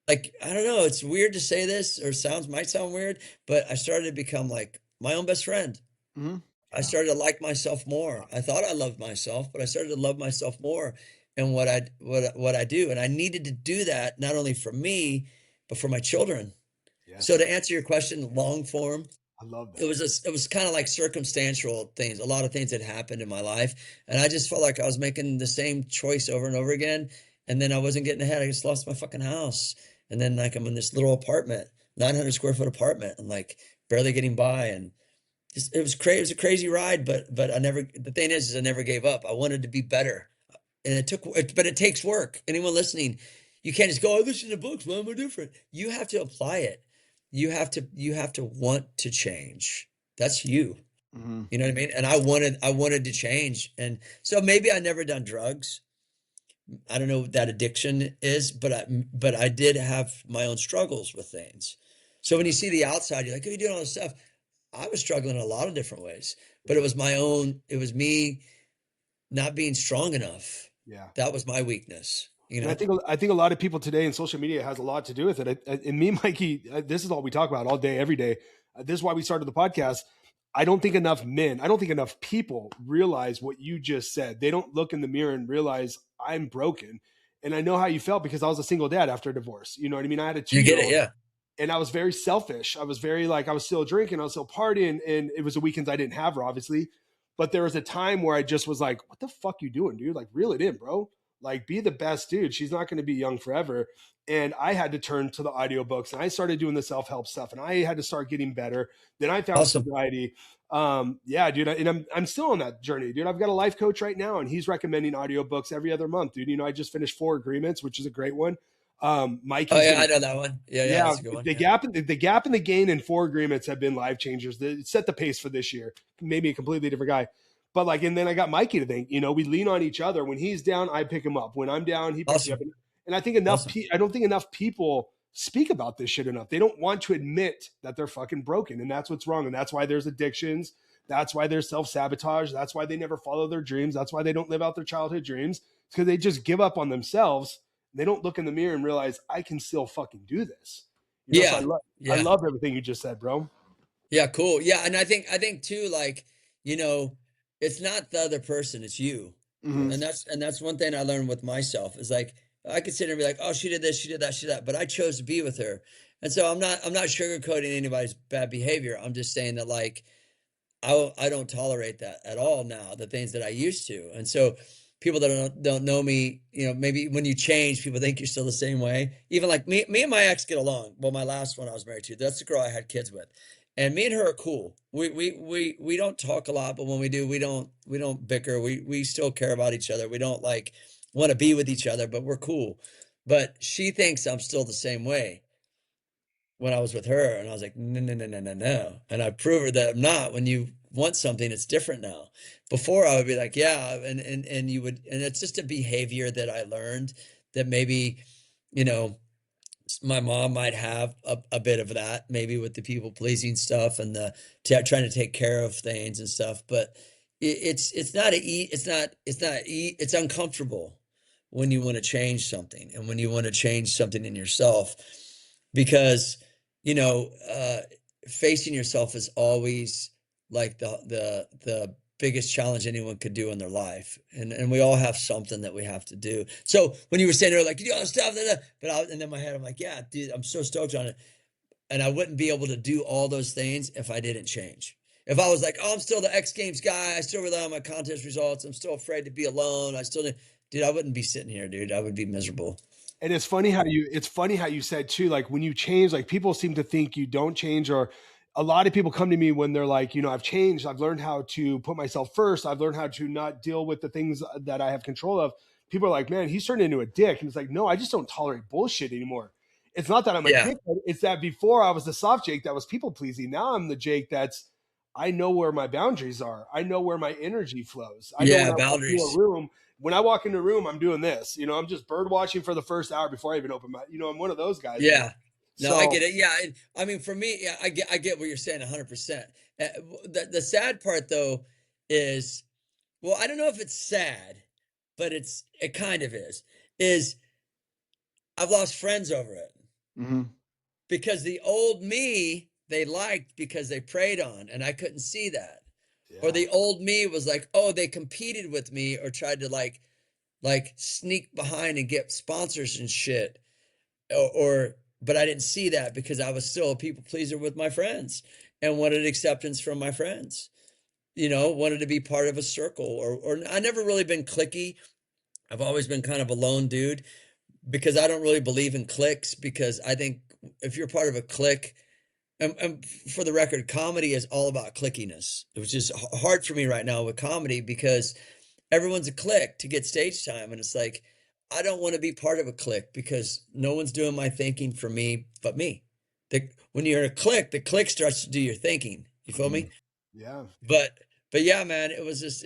I don't know, it's weird to say this, or might sound weird, but I started to become like my own best friend. Mhm. I started to like myself more. I thought I loved myself, but I started to love myself more in what I do. And I needed to do that not only for me, but for my children. Yes. So to answer your question, long form, I love that. it was kind of like circumstantial things. A lot of things had happened in my life, and I just felt like I was making the same choice over and over again. And then I wasn't getting ahead. I just lost my fucking house. And then like I'm in this little apartment, 900 square foot apartment, and like barely getting by. And it was crazy. It was a crazy ride, but the thing is I never gave up. I wanted to be better. And but it takes work. Anyone listening, you can't just go, I listen to books. Why am I different? You have to apply it. You have to want to change. That's you. Mhm. You know what I mean? And I wanted to change. And so maybe I never done drugs. I don't know what that addiction is, but I did have my own struggles with things. So when you see the outside, you're like, oh, you're doing all this stuff. I was struggling in a lot of different ways, but it was me not being strong enough. Yeah. That was my weakness. You And know? I think a lot of people today in social media has a lot to do with it. And me, Mikey, this is all we talk about all day, every day. This is why we started the podcast. I don't think enough people realize what you just said. They don't look in the mirror and realize I'm broken. And I know how you felt because I was a single dad after a divorce. You know what I mean? I had a You get it, 2-year-old. yeah. And I was very selfish. I was very I was still drinking, I was still partying, and it was the weekends I didn't have her, obviously. But there was a time where I just was like, what the fuck you doing, dude? Like, reel it in, bro. Like, be the best dude. She's not going to be young forever. And I had to turn to the audiobooks, and I started doing the self-help stuff, and I had to start getting better. Then I found Awesome. sobriety. Yeah, dude. And I'm still on that journey, dude. I've got a life coach right now, and he's recommending audiobooks every other month, dude. You know, I just finished 4 Agreements, which is a great one. Mikey's Oh yeah, gonna, I know that one. Yeah, yeah, that's a good one. the Yeah. gap and the gain in 4 Agreements have been life changers. It set the pace for this year. Made me a completely different guy. But and then I got Mikey to think. You know, we lean on each other. When he's down, I pick him up. When I'm down, he picks me up. Awesome. And I think Awesome. I don't think enough people speak about this shit enough. They don't want to admit that they're fucking broken, and that's what's wrong. And that's why there's addictions. That's why there's self-sabotage. That's why they never follow their dreams. That's why they don't live out their childhood dreams. It's because they just give up on themselves. They don't look in the mirror and realize I can still fucking do this. You know, so I love everything you just said, bro. Yeah, cool. Yeah, and I think too, like, you know, it's not the other person, it's you. Mhm. And that's one thing I learned with myself is like I could sit there and be like, oh, she did this, she did that, she did that, but I chose to be with her. And so I'm not sugarcoating anybody's bad behavior. I'm just saying that like I don't tolerate that at all now, the things that I used to. And so people that don't know me, you know, maybe when you change, people think you're still the same way. Even like me and my ex get along. Well, my last one I was married to, that's the girl I had kids with. And me and her are cool. We don't talk a lot, but when we do, we don't bicker. We still care about each other. We don't like want to be with each other, but we're cool. But she thinks I'm still the same way when I was with her, and I was like, no, no, no, no, no, no. And I prove her that I'm not. When you want something, it's different now. Before I would be like, yeah, and you would, and it's just a behavior that I learned that maybe, you know, my mom might have a bit of that, maybe with the people pleasing stuff and the trying to take care of things and stuff. But it's uncomfortable when you want to change something and when you want to change something in yourself, because you know, facing yourself is always like the biggest challenge anyone could do in their life, and we all have something that we have to do. So when you were saying there, like, you do all this stuff, and in my head, I'm like, yeah, dude, I'm so stoked on it, and I wouldn't be able to do all those things if I didn't change. If I was like, oh, I'm still the X Games guy, I still rely on my contest results, I'm still afraid to be alone, dude, I wouldn't be sitting here, dude. I would be miserable. And it's funny how you said too, like when you change, like people seem to think you don't change, or a lot of people come to me when they're like, I've changed. I've learned how to put myself first. I've learned how to not deal with the things that I have control of. People are like, man, he's turned into a dick. And it's like, no, I just don't tolerate bullshit anymore. It's not that I'm a Yeah. dick. It's that before I was the soft Jake that was people pleasing. Now I'm the Jake I know where my boundaries are. I know where my energy flows. I know when I walk into a room, I'm doing this. I'm just bird watching for the first hour before I even open my. I'm one of those guys. Yeah. No, So, I get it. Yeah. I mean, for me, yeah, I get what you're saying 100%. The sad part though is, well, I don't know if it's sad, but it kind of is I've lost friends over it. Mm-hmm. Because the old me they liked because they preyed on, and I couldn't see that. yeah. Or the old me was like, oh, they competed with me or tried to like sneak behind and get sponsors and shit. But I didn't see that because I was still a people pleaser with my friends and wanted acceptance from my friends. Wanted to be part of a circle, or I never really been cliquey. I've always been kind of a lone dude because I don't really believe in cliques, because I think if you're part of a clique, and for the record, comedy is all about clickiness, which is hard for me right now with comedy because everyone's a clique to get stage time. And it's like, I don't want to be part of a clique because no one's doing my thinking for me but me. When you're in a clique, the clique starts to do your thinking. You feel me? Yeah. But yeah, man, it was just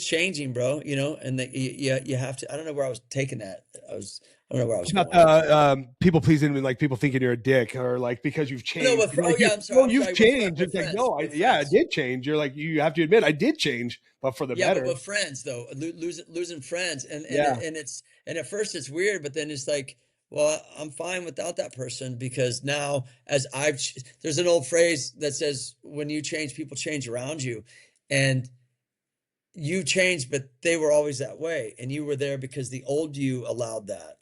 changing, bro. And you have to. I don't know where I was taking that. I don't know where I was Not going. people pleasing, like people thinking you're a dick, or like because you've changed. No, but Like, I'm sorry. you've changed. It's like, no, We're I friends. did change. You're like, you have to admit, I did change, but for the better. But with friends though, losing friends, and Yeah. and at first it's weird, but then it's like, well, I'm fine without that person because now there's an old phrase that says when you change, people change around you, and you changed, but they were always that way, and you were there because the old you allowed that.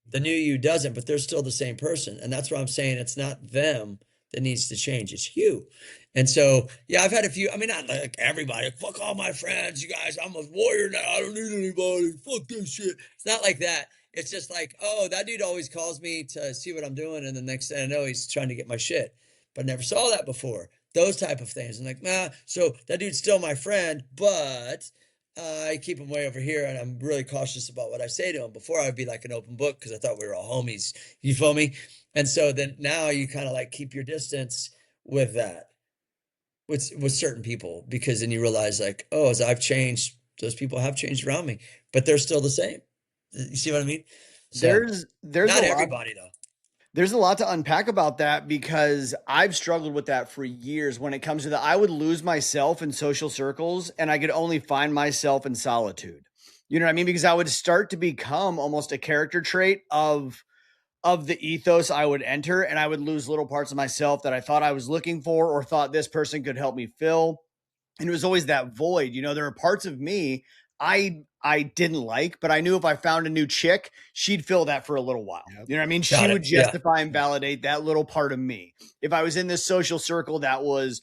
The new you doesn't, but they're still the same person. And that's why I'm saying it's not them that needs to change. It's you. And so, yeah, I've had a few, I mean, not like everybody, fuck all my friends, you guys, I'm a warrior now. I don't need anybody. Fuck this shit. It's not like that. It's just like, oh, that dude always calls me to see what I'm doing. And the next thing I know, he's trying to get my shit. But I never saw that before. Those type of things. I'm like, nah, so that dude's still my friend, but I keep him way over here, and I'm really cautious about what I say to him. Before, I'd be like an open book because I thought we were all homies. You feel me? And so then now you kind of like keep your distance with that, with certain people, because then you realize like, oh, as I've changed, those people have changed around me, but they're still the same. You see what I mean? So There's not a lot. everybody though. There's a lot to unpack about that because I've struggled with that for years when it comes to that. I would lose myself in social circles and I could only find myself in solitude. You know what I mean? Because I would start to become almost a character trait of the ethos I would enter, and I would lose little parts of myself that I thought I was looking for or thought this person could help me fill. And it was always that void. There are parts of me I didn't like, but I knew if I found a new chick, she'd fill that for a little while. Yep. You know what I mean? Got She it. would justify and validate that little part of me. If I was in this social circle that was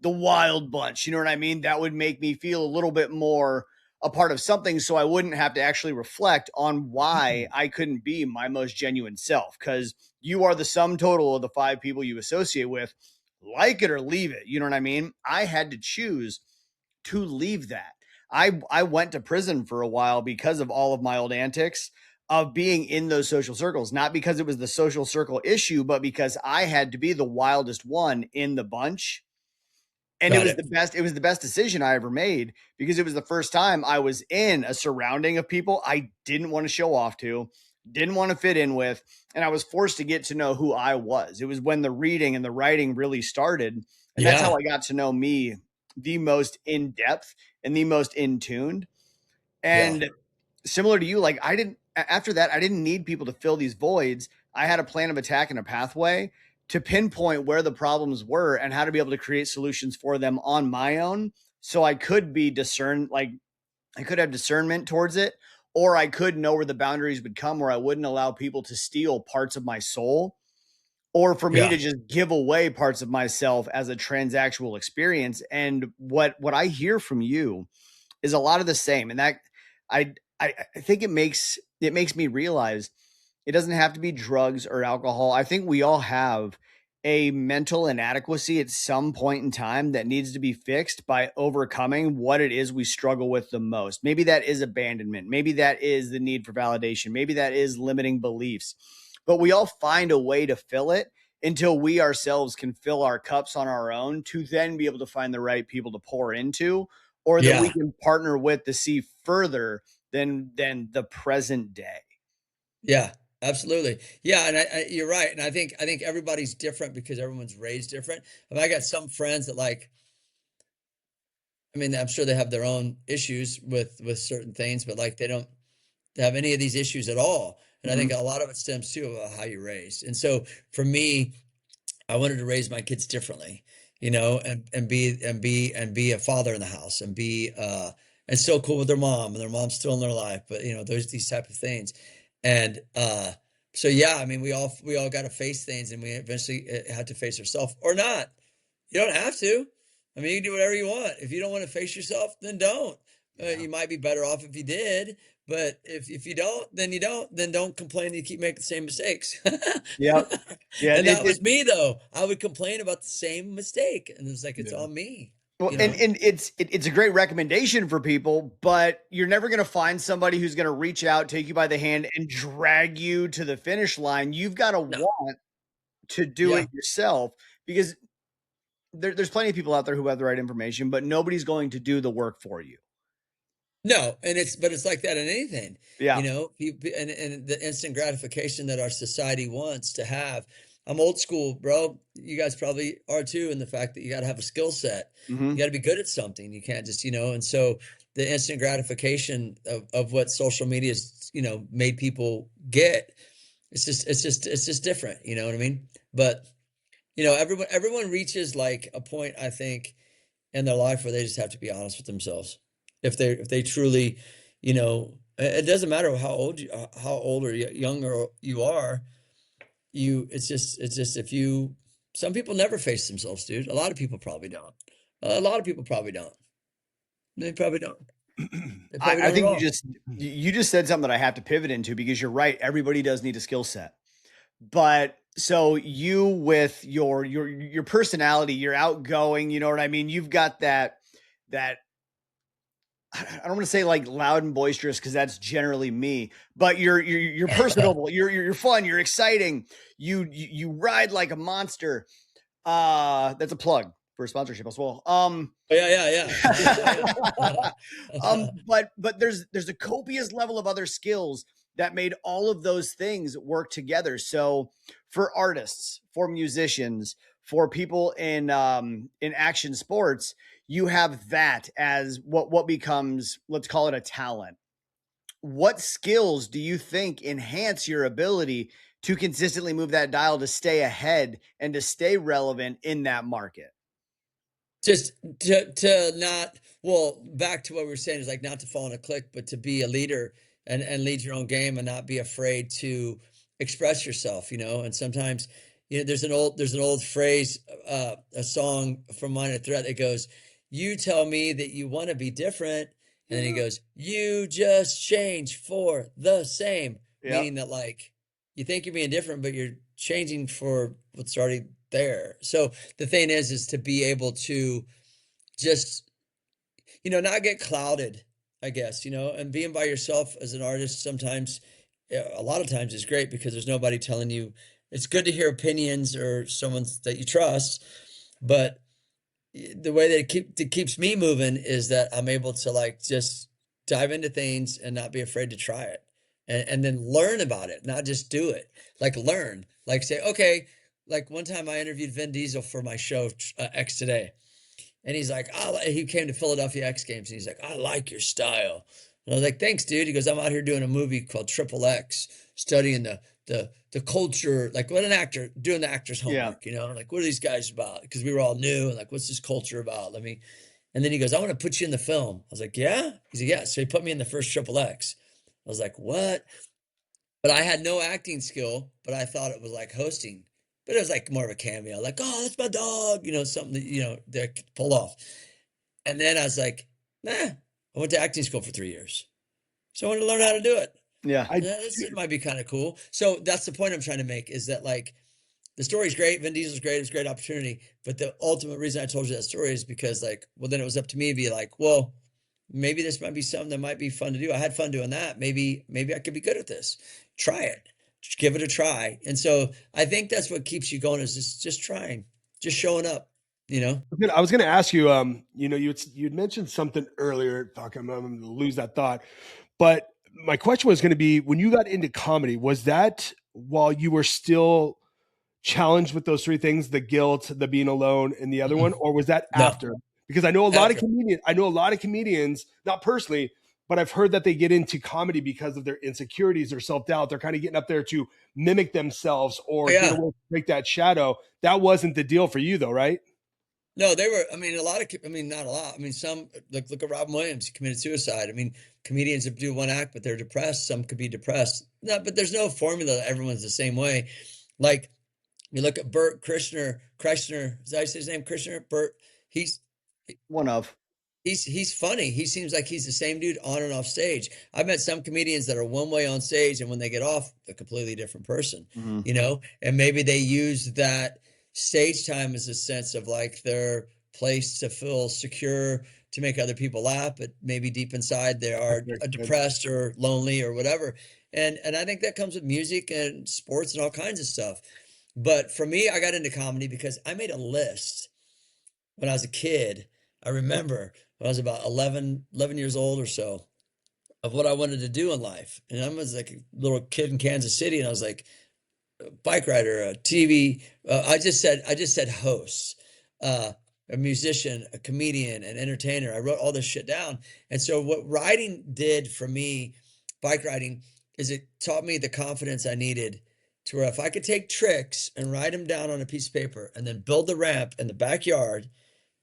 the wild bunch, you know what I mean? That would make me feel a little bit more a part of something, so I wouldn't have to actually reflect on why I couldn't be my most genuine self, because you are the sum total of the 5 people you associate with. Like it or leave it. You know what I mean? I had to choose to leave that. I went to prison for a while because of all of my old antics of being in those social circles, not because it was the social circle issue, but because I had to be the wildest one in the bunch. And it was the best decision I ever made, because it was the first time I was in a surrounding of people I didn't want to show off to, didn't want to fit in with, and I was forced to get to know who I was. It was when the reading and the writing really started, and that's how I got to know me the most in depth and the most in tuned. And similar to you, like after that, I didn't need people to fill these voids. I had a plan of attack and a pathway to pinpoint where the problems were and how to be able to create solutions for them on my own. So I could be like I could have discernment towards it, or I could know where the boundaries would come, where I wouldn't allow people to steal parts of my soul or for me Yeah. to just give away parts of myself as a transactional experience. And what I hear from you is a lot of the same. And that I think it makes me realize it doesn't have to be drugs or alcohol. I think we all have a mental inadequacy at some point in time that needs to be fixed by overcoming what it is we struggle with the most. Maybe that is abandonment. Maybe that is the need for validation. Maybe that is limiting beliefs. But we all find a way to fill it until we ourselves can fill our cups on our own to then be able to find the right people to pour into, or that we can partner with to see further than the present day. Yeah, absolutely. Yeah, and you're right. And I think everybody's different because everyone's raised different. I mean, I got some friends that like, I mean, I'm sure they have their own issues with certain things, but like they don't have any of these issues at all. And I think a lot of it stems too about how you're raised. And so for me, I wanted to raise my kids differently, you know, and be a father in the house and be and so cool with their mom, and their mom's still in their life, but you know, there's these type of things. And so yeah, I mean, we all got to face things, and we eventually had to face ourselves or not. You don't have to. I mean, you can do whatever you want. If you don't want to face yourself, then don't. You might be better off if you did, but if you don't, then you don't. Then don't complain that you keep making the same mistakes. Yeah. Yeah. And that was me, though. I would complain about the same mistake, and it's like it's all me. Well, You know? and it's a great recommendation for people, but you're never going to find somebody who's going to reach out, take you by the hand, and drag you to the finish line. You've got to want to do it yourself, because there's plenty of people out there who have the right information, but nobody's going to do the work for you. No, and it's like that in anything. Yeah. You know, and the instant gratification that our society wants to have. I'm old school, bro. You guys probably are too, in the fact that you got to have a skill set. You got to be good at something. You can't just, you know, and so the instant gratification of what social media has, you know, made people get, it's just different. You know what I mean? But, you know, everyone reaches like a point, I think, in their life where they just have to be honest with themselves. If they truly, you know, it doesn't matter how old or younger you are. It's just if you, some people never face themselves, dude. A lot of people probably don't. A lot of people probably don't. They probably don't. I think you just said something that I have to pivot into, because you're right. Everybody does need a skill set. But so you, with your personality, you're outgoing, you know what I mean? You've got that I don't want to say like loud and boisterous, because that's generally me, but you're personable, you're fun, you're exciting, you ride like a monster. That's a plug for a sponsorship as well. Yeah. But there's a copious level of other skills that made all of those things work together. So for artists, for musicians, for people in action sports, you have that as what becomes, let's call it, a talent. What skills do you think enhance your ability to consistently move that dial, to stay ahead and to stay relevant in that market? Just to not, well, back to what we were saying, is like not to fall in a clique, but to be a leader and lead your own game, and not be afraid to express yourself, you know. And sometimes, you know, there's an old phrase, a song from Minor Threat that goes, "You tell me that you want to be different," and then he goes, "You just change for the same," meaning that like you think you're being different, but you're changing for what's already there. So the thing is to be able to just, you know, not get clouded, I guess, you know. And being by yourself as an artist sometimes, a lot of times, is great, because there's nobody telling you. It's good to hear opinions or someone that you trust, but the way that it keeps me moving is that I'm able to like just dive into things and not be afraid to try it, and then learn about it, not just do it. Like learn, like say, okay, like one time I interviewed Vin Diesel for my show, X Today, and he's like, he came to Philadelphia X Games, and he's like, "I like your style." And I was like, "Thanks, dude." He goes, "I'm out here doing a movie called Triple X, studying the culture, like what an actor, doing the actor's homework, you know, like what are these guys about?" Because we were all new, and like, what's this culture about? And then he goes, "I want to put you in the film." I was like, "Yeah?" He's like, "Yeah." So he put me in the first Triple X. I was like, "What?" But I had no acting skill, but I thought it was like hosting. but it was like more of a cameo, like, oh, that's my dog, something that, they could pull off. And then I was like, nah, I went to acting school for 3 years. So I wanted to learn how to do it. Yeah. This might be kind of cool. So that's the point I'm trying to make, is that like the story's great. Vin Diesel's great. It's a great opportunity. But the ultimate reason I told you that story is because like, well, then it was up to me to be like, well, maybe this might be something that might be fun to do. I had fun doing that. Maybe I could be good at this. Try it. Just give it a try. And so I think that's what keeps you going, is just trying, just showing up, I was going to ask you, you'd mentioned something earlier. Fuck, I'm going to lose that thought. But my question was going to be, when you got into comedy, was that while you were still challenged with those three things, the guilt, the being alone, and the other one, or was that after? Because I know a lot of comedians, not personally, but I've heard that they get into comedy because of their insecurities or self-doubt. They're kind of getting up there to mimic themselves or get away, break that shadow. That wasn't the deal for you though, right? No, they were, not a lot. Some, look at Robin Williams, he committed suicide. Comedians that do one act, but they're depressed. Some could be depressed. No, but there's no formula. Everyone's the same way. Like, you look at Bert Kreischer, is that how you say his name? Kreischer? Bert, he's funny. He seems like he's the same dude on and off stage. I've met some comedians that are one way on stage, and when they get off, they're a completely different person, and maybe they use that stage time as a sense of like their place to feel secure, to make other people laugh, but maybe deep inside they are depressed or lonely or whatever. And I think that comes with music and sports and all kinds of stuff. But for me, I got into comedy because I made a list when I was a kid. I remember when I was about 11 years old or so, of what I wanted to do in life. And I was like a little kid in Kansas City, and I was like, a bike rider, a TV. I just said host, a musician, a comedian, an entertainer. I wrote all this shit down. And so what riding did for me, bike riding, is it taught me the confidence I needed to where if I could take tricks and write them down on a piece of paper and then build the ramp in the backyard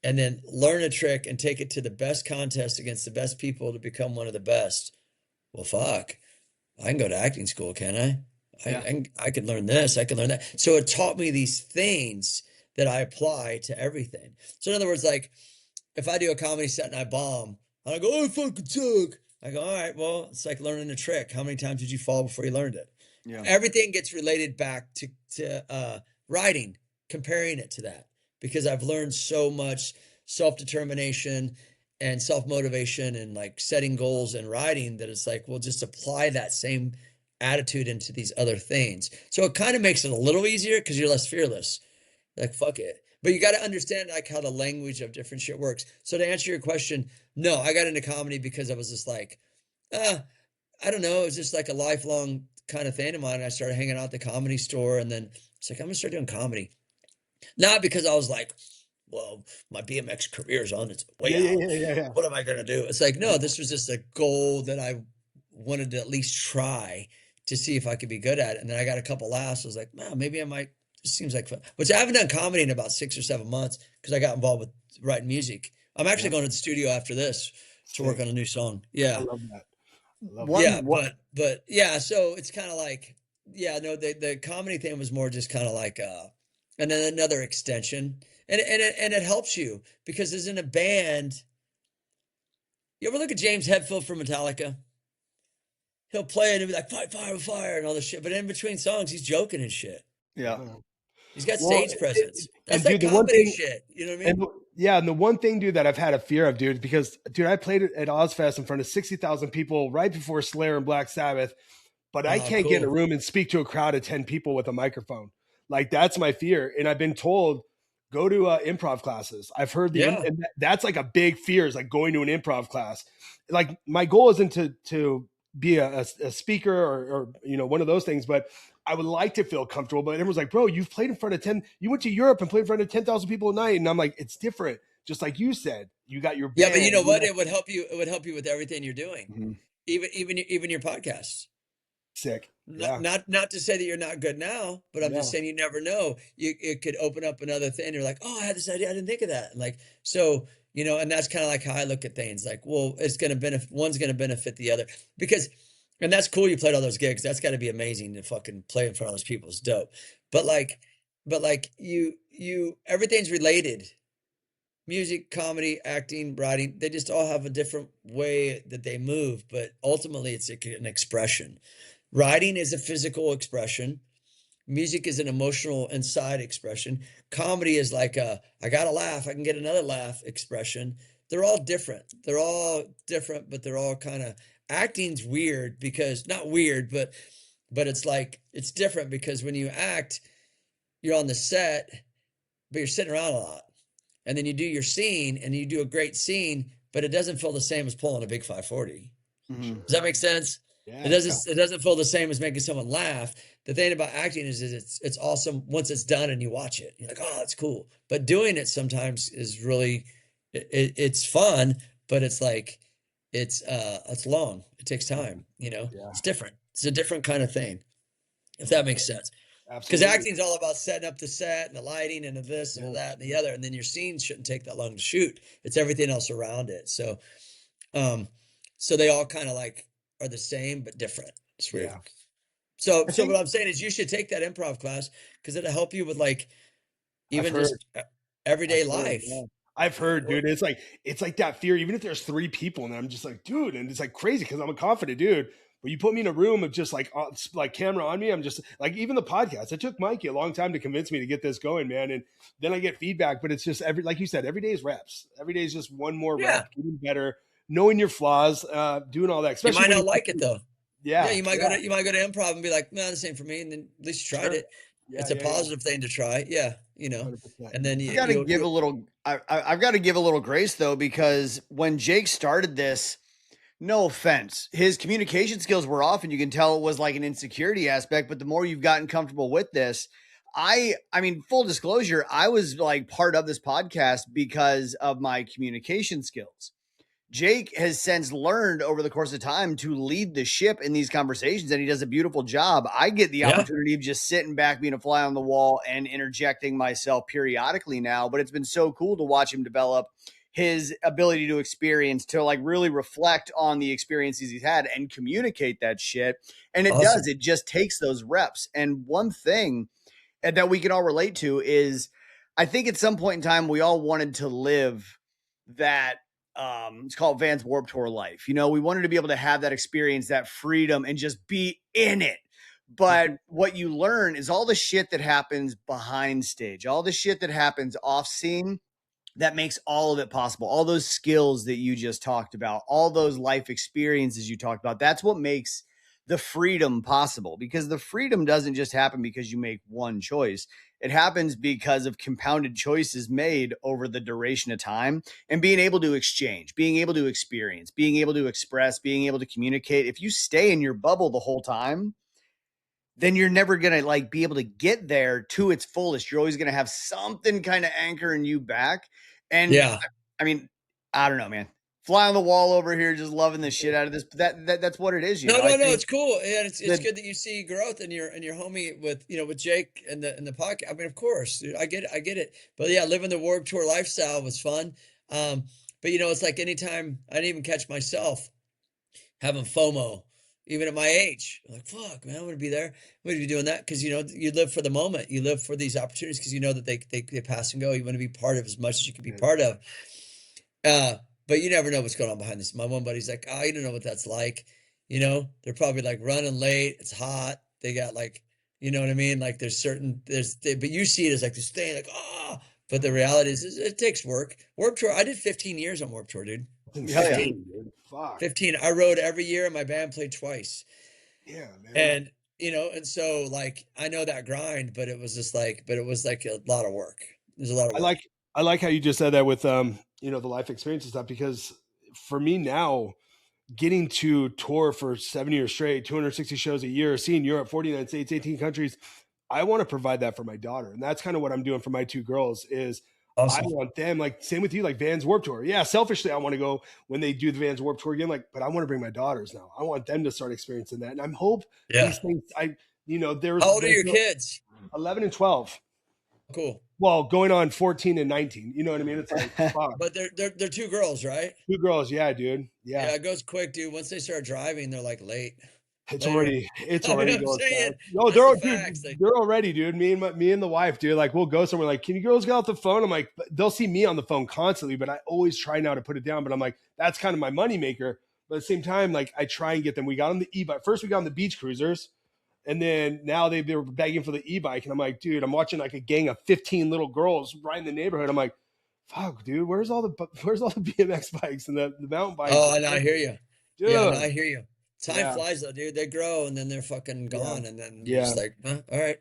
and then learn a trick and take it to the best contest against the best people to become one of the best. Well, fuck, I can go to acting school, can I? I could learn this, I could learn that. So it taught me these things that I apply to everything. So in other words, like if I do a comedy set and I bomb, I go, oh, I fucking suck. I go, all right, well, it's like learning a trick. How many times did you fall before you learned it? Yeah. Everything gets related back to writing, comparing it to that, because I've learned so much self-determination and self-motivation and like setting goals and writing that it's like, we'll just apply that same attitude into these other things. So it kind of makes it a little easier because you're less fearless. Like, fuck it. But you got to understand like how the language of different shit works. So to answer your question, no, I got into comedy because I was just like, I don't know. It was just like a lifelong kind of thing of mine. I started hanging out at the Comedy Store, and then it's like, I'm gonna start doing comedy. Not because I was like, well, my BMX career is on its way out. Yeah. What am I gonna do? It's like, no, this was just a goal that I wanted to at least try to see if I could be good at it. And then I got a couple laughs. I was like, man, maybe I might. This seems like fun. Which I haven't done comedy in about 6 or 7 months because I got involved with writing music. I'm actually going to the studio after this to work on a new song. Yeah. I love that. But yeah, so it's kind of like, the comedy thing was more just kind of like, and then another extension, and it helps you because as in a band, you ever look at James Hetfield from Metallica? He'll play it and be like, fight, fire, fire, and all this shit. But in between songs, he's joking and shit. Yeah. He's got stage presence. That's like comedy shit. You know what I mean? And the one thing, dude, that I've had a fear of, dude, because, dude, I played at Ozfest in front of 60,000 people right before Slayer and Black Sabbath, but I can't get in a room and speak to a crowd of 10 people with a microphone. Like, that's my fear. And I've been told, go to improv classes. I've heard and that's like a big fear, is like going to an improv class. Like, my goal isn't to be a speaker or one of those things, but I would like to feel comfortable. But everyone's like, bro, you've played in front of 10, you went to Europe and played in front of 10,000 people a night. And I'm like, it's different. Just like you said, you got your band. Yeah, but you know what? It would help you. It would help you with everything you're doing. Mm-hmm. Even your podcasts. Sick. Yeah. Not to say that you're not good now, but I'm just saying you never know. It could open up another thing. You're like, oh, I had this idea. I didn't think of that. And like, so, and that's kind of like how I look at things. Like, well, one's going to benefit the other because, and that's cool. You played all those gigs. That's got to be amazing to fucking play in front of those people. It's dope. But like, but like everything's related. Music, comedy, acting, writing, they just all have a different way that they move, but ultimately it's an expression. Writing is a physical expression. Music is an emotional inside expression. Comedy is like I got to laugh, I can get another laugh expression. They're all different. They're all different, but they're all kind of, acting's weird because, not weird, but it's like, it's different because when you act, you're on the set, but you're sitting around a lot. And then you do your scene and you do a great scene, but it doesn't feel the same as pulling a big 540. Mhm. Does that make sense? Yeah. It doesn't feel the same as making someone laugh. The thing about acting is it's awesome once it's done and you watch it. You're like, oh, that's cool. But doing it sometimes is really it's fun, but it's like it's long. It takes time, you know. Yeah. It's different. It's a different kind of thing, if that makes sense. Because Absolutely. acting is all about setting up the set and the lighting and the this and the that and the other, and then your scene shouldn't take that long to shoot. It's everything else around it. So, so they all kind of like are the same but different. It's weird. Yeah. So I think what I'm saying is you should take that improv class because it'll help you with like even heard. just everyday I've heard, life. yeah. I've heard, dude. It's like that fear. Even if there's 3 people, and I'm just like, dude, and it's like crazy because I'm a confident dude. But you put me in a room of just like camera on me, I'm just like, even the podcast. It took Mikey a long time to convince me to get this going, man. And then I get feedback, but it's just like you said, every day is reps. Every day is just one more rep, getting better, knowing your flaws, doing all that. Especially you might not like it though. Yeah, you might go to improv and be like, no, this ain't for me, and then at least you tried it. Yeah, it's a positive thing to try. Yeah, you know. 100%. And then I've got to give a little. I've got to give a little grace though, because when Jake started this, no offense, his communication skills were off, and you can tell it was like an insecurity aspect. But the more you've gotten comfortable with this, I mean, full disclosure, I was like part of this podcast because of my communication skills. Jake has since learned over the course of time to lead the ship in these conversations, and he does a beautiful job. I get the opportunity of just sitting back, being a fly on the wall and interjecting myself periodically now, but it's been so cool to watch him develop his ability to experience, to like really reflect on the experiences he's had and communicate that shit. And it does, it just takes those reps. And one thing that we can all relate to is, I think at some point in time, we all wanted to live that, it's called Vans Warped Tour life. You know, we wanted to be able to have that experience, that freedom, and just be in it. But what you learn is all the shit that happens behind stage, all the shit that happens off scene that makes all of it possible. All those skills that you just talked about, all those life experiences you talked about. That's what makes the freedom possible, because the freedom doesn't just happen because you make one choice. It happens because of compounded choices made over the duration of time, and being able to exchange, being able to experience, being able to express, being able to communicate. If you stay in your bubble the whole time, then you're never going to like be able to get there to its fullest. You're always going to have something kind of anchoring you back. And I mean, I don't know, man. Fly on the wall over here, just loving the shit out of this. But that's what it is. You know? No, it's cool. And it's good that you see growth in your homie with Jake and the podcast. I mean, of course, dude, I get it. But yeah, living the Warped Tour lifestyle was fun. But it's like anytime I didn't even catch myself having FOMO, even at my age. I'm like, fuck, man, I want to be there. I'm going to be doing that because you live for the moment. You live for these opportunities because you know that they pass and go. You want to be part of as much as you can be part of. But you never know what's going on behind this. My one buddy's like, oh, you don't know what that's like. They're probably like running late. It's hot. They got like, you know what I mean? Like but you see it as like this thing, like, oh, but the reality is it takes work. Warped Tour, I did 15 years on Warped Tour, dude. 15. Fuck. 15. I rode every year and my band played twice. Yeah, man. And, and so like, I know that grind, but it was like a lot of work. There's a lot of work. I like how you just said that with, the life experience and stuff, because for me now, getting to tour for 7 years straight, 260 shows a year, seeing Europe, 49 states, 18 countries, I want to provide that for my daughter. And that's kind of what I'm doing for my 2 girls is awesome. I want them, like, same with you, like Vans Warped Tour. Yeah, selfishly, I want to go when they do the Vans Warped Tour again, but I want to bring my daughters now. I want them to start experiencing that. And I'm hope these things, there's. How old are your kids? 11 and 12. Cool. Well, going on 14 and 19. You know what I mean? It's like, fuck. But they're 2 girls, right? 2 girls, yeah, dude. Yeah, it goes quick, dude. Once they start driving, they're like late. It's later. already You know what I'm going saying? fast. No, That's the dude, facts. Like, they're already, dude. Me and the wife, dude. Like, we'll go somewhere. Like, can you girls get off the phone? I'm like, they'll see me on the phone constantly, but I always try now to put it down. But I'm like, that's kind of my moneymaker. But at the same time, like, I try and get them. We got on the e-bike first. We got on the beach cruisers, and then now they were begging for the e-bike. And I'm like, dude, I'm watching like a gang of 15 little girls riding the neighborhood. I'm like, fuck, dude, where's all the BMX bikes and the mountain bikes? oh, and I hear you. Dude, Yeah, no, I hear you. Time yeah, flies though, dude. They grow and then they're fucking yeah, gone, and then you're yeah. just like, huh, all right.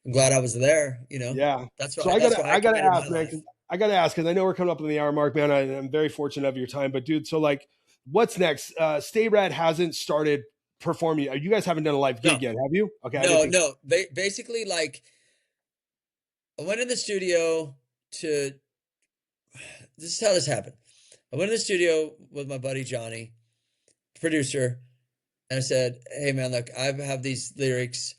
I'm glad I was there. You know, Yeah. that's So why. That's why I I gotta committed my ask, man. life. I gotta ask because I know we're coming up on the hour mark, man. I'm very fortunate of your time, but dude, so like, what's next? Stay Rad hasn't started performing. You guys haven't done a live No, gig yet, have you? Okay, I didn't no, think. no. Basically, like, I went in the studio to. This is how this happened. I went in the studio with my buddy Johnny, producer, and I said, "Hey, man, look, I have these lyrics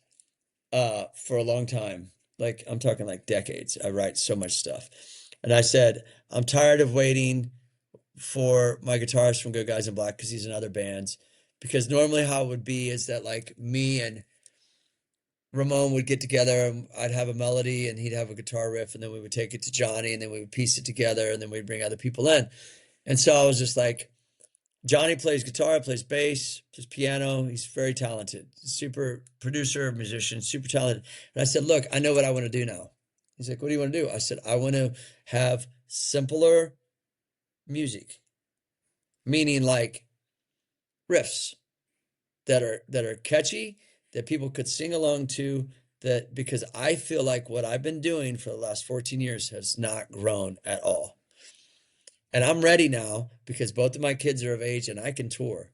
for a long time. Like, I'm talking like decades. I write so much stuff." And I said, "I'm tired of waiting for my guitarist from Good Guys in Black because he's in other bands. Because normally how it would be is that like me and Ramon would get together and I'd have a melody and he'd have a guitar riff and then we would take it to Johnny and then we would piece it together and then we'd bring other people in." And so I was just like, Johnny plays guitar, plays bass, plays piano. He's very talented, super producer, musician, super talented. And I said, "Look, I know what I want to do now." He's like, "What do you want to do?" I said, "I want to have simpler music, meaning like riffs that are catchy, that people could sing along to, that because I feel like what I've been doing for the last 14 years has not grown at all. And I'm ready now because both of my kids are of age and I can tour.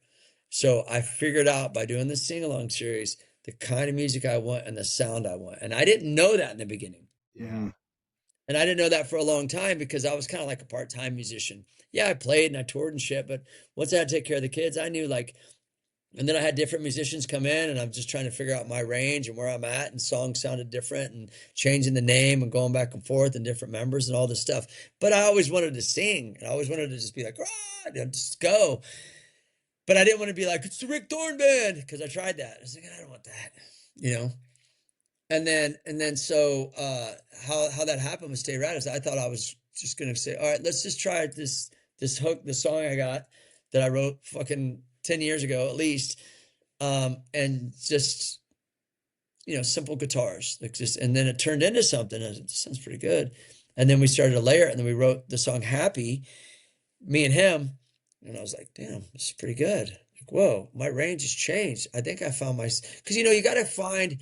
So I figured out by doing this sing along series the kind of music I want and the sound I want. And I didn't know that in the beginning. Yeah. And I didn't know that for a long time because I was kind of like a part-time musician. Yeah, I played and I toured and shit, but once I had to take care of the kids, I knew like, and then I had different musicians come in and I'm just trying to figure out my range and where I'm at, and songs sounded different and changing the name and going back and forth and different members and all this stuff. But I always wanted to sing and I always wanted to just be like, ah, just go. But I didn't want to be like, it's the Rick Thorne band, because I tried that. I was like, I don't want that, you know? And then so how that happened with Stay Rad is I thought I was just gonna say, all right, let's just try this hook, the song I got that I wrote fucking 10 years ago at least, and just simple guitars, like just, and then it turned into something. I said, this sounds pretty good, and then we started to layer it, and then we wrote the song Happy, me and him, and I was like, damn, this is pretty good. Whoa, my range has changed. I think I found my, because you got to find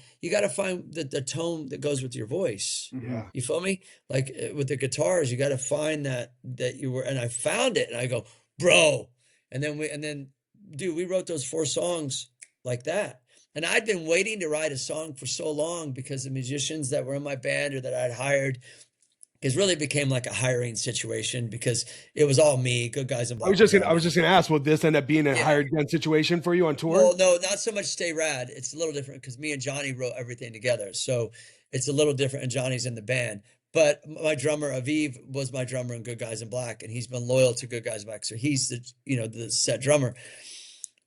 the tone that goes with your voice. Yeah. You feel me? Like with the guitars, you got to find that you were, and I found it, and I go, bro, and then dude, we wrote those 4 songs like that. And I'd been waiting to write a song for so long because the musicians that were in my band or that I'd hired, because really became like a hiring situation because it was all me, Good Guys in Black. I was just gonna ask, will this end up being a hired gun situation for you on tour? Well, no, not so much Stay Rad. It's a little different because me and Johnny wrote everything together. So it's a little different, and Johnny's in the band. But my drummer, Aviv, was my drummer in Good Guys in Black, and he's been loyal to Good Guys in Black. So he's the set drummer.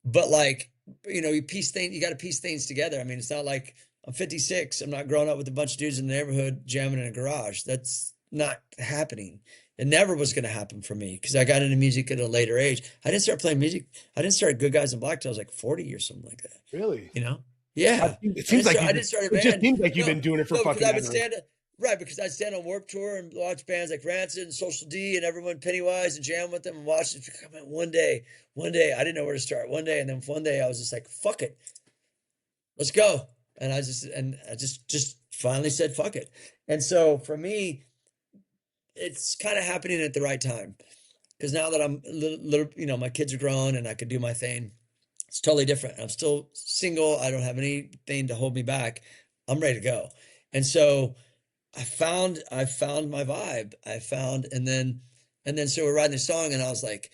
But like, you got to piece things together. I mean, it's not like I'm 56. I'm not growing up with a bunch of dudes in the neighborhood jamming in a garage. That's not happening. It never was going to happen for me because I got into music at a later age. I didn't start playing music. I didn't start Good Guys in Black till I was like 40 or something like that. Really? Yeah. It seems like I didn't start a band. It just seems like you've been doing it for fucking ever. Because I'd stand on Warped Tour and watch bands like Rancid and Social D and everyone, Pennywise, and jam with them and watch it. One day, I didn't know where to start. One day, and then one day I was just like, fuck it. Let's go. And I just finally said, fuck it. And so for me, it's kind of happening at the right time. Because now that I'm little, my kids are grown and I can do my thing, it's totally different. I'm still single. I don't have anything to hold me back. I'm ready to go. And so I found my vibe. And then so we're writing the song and I was like,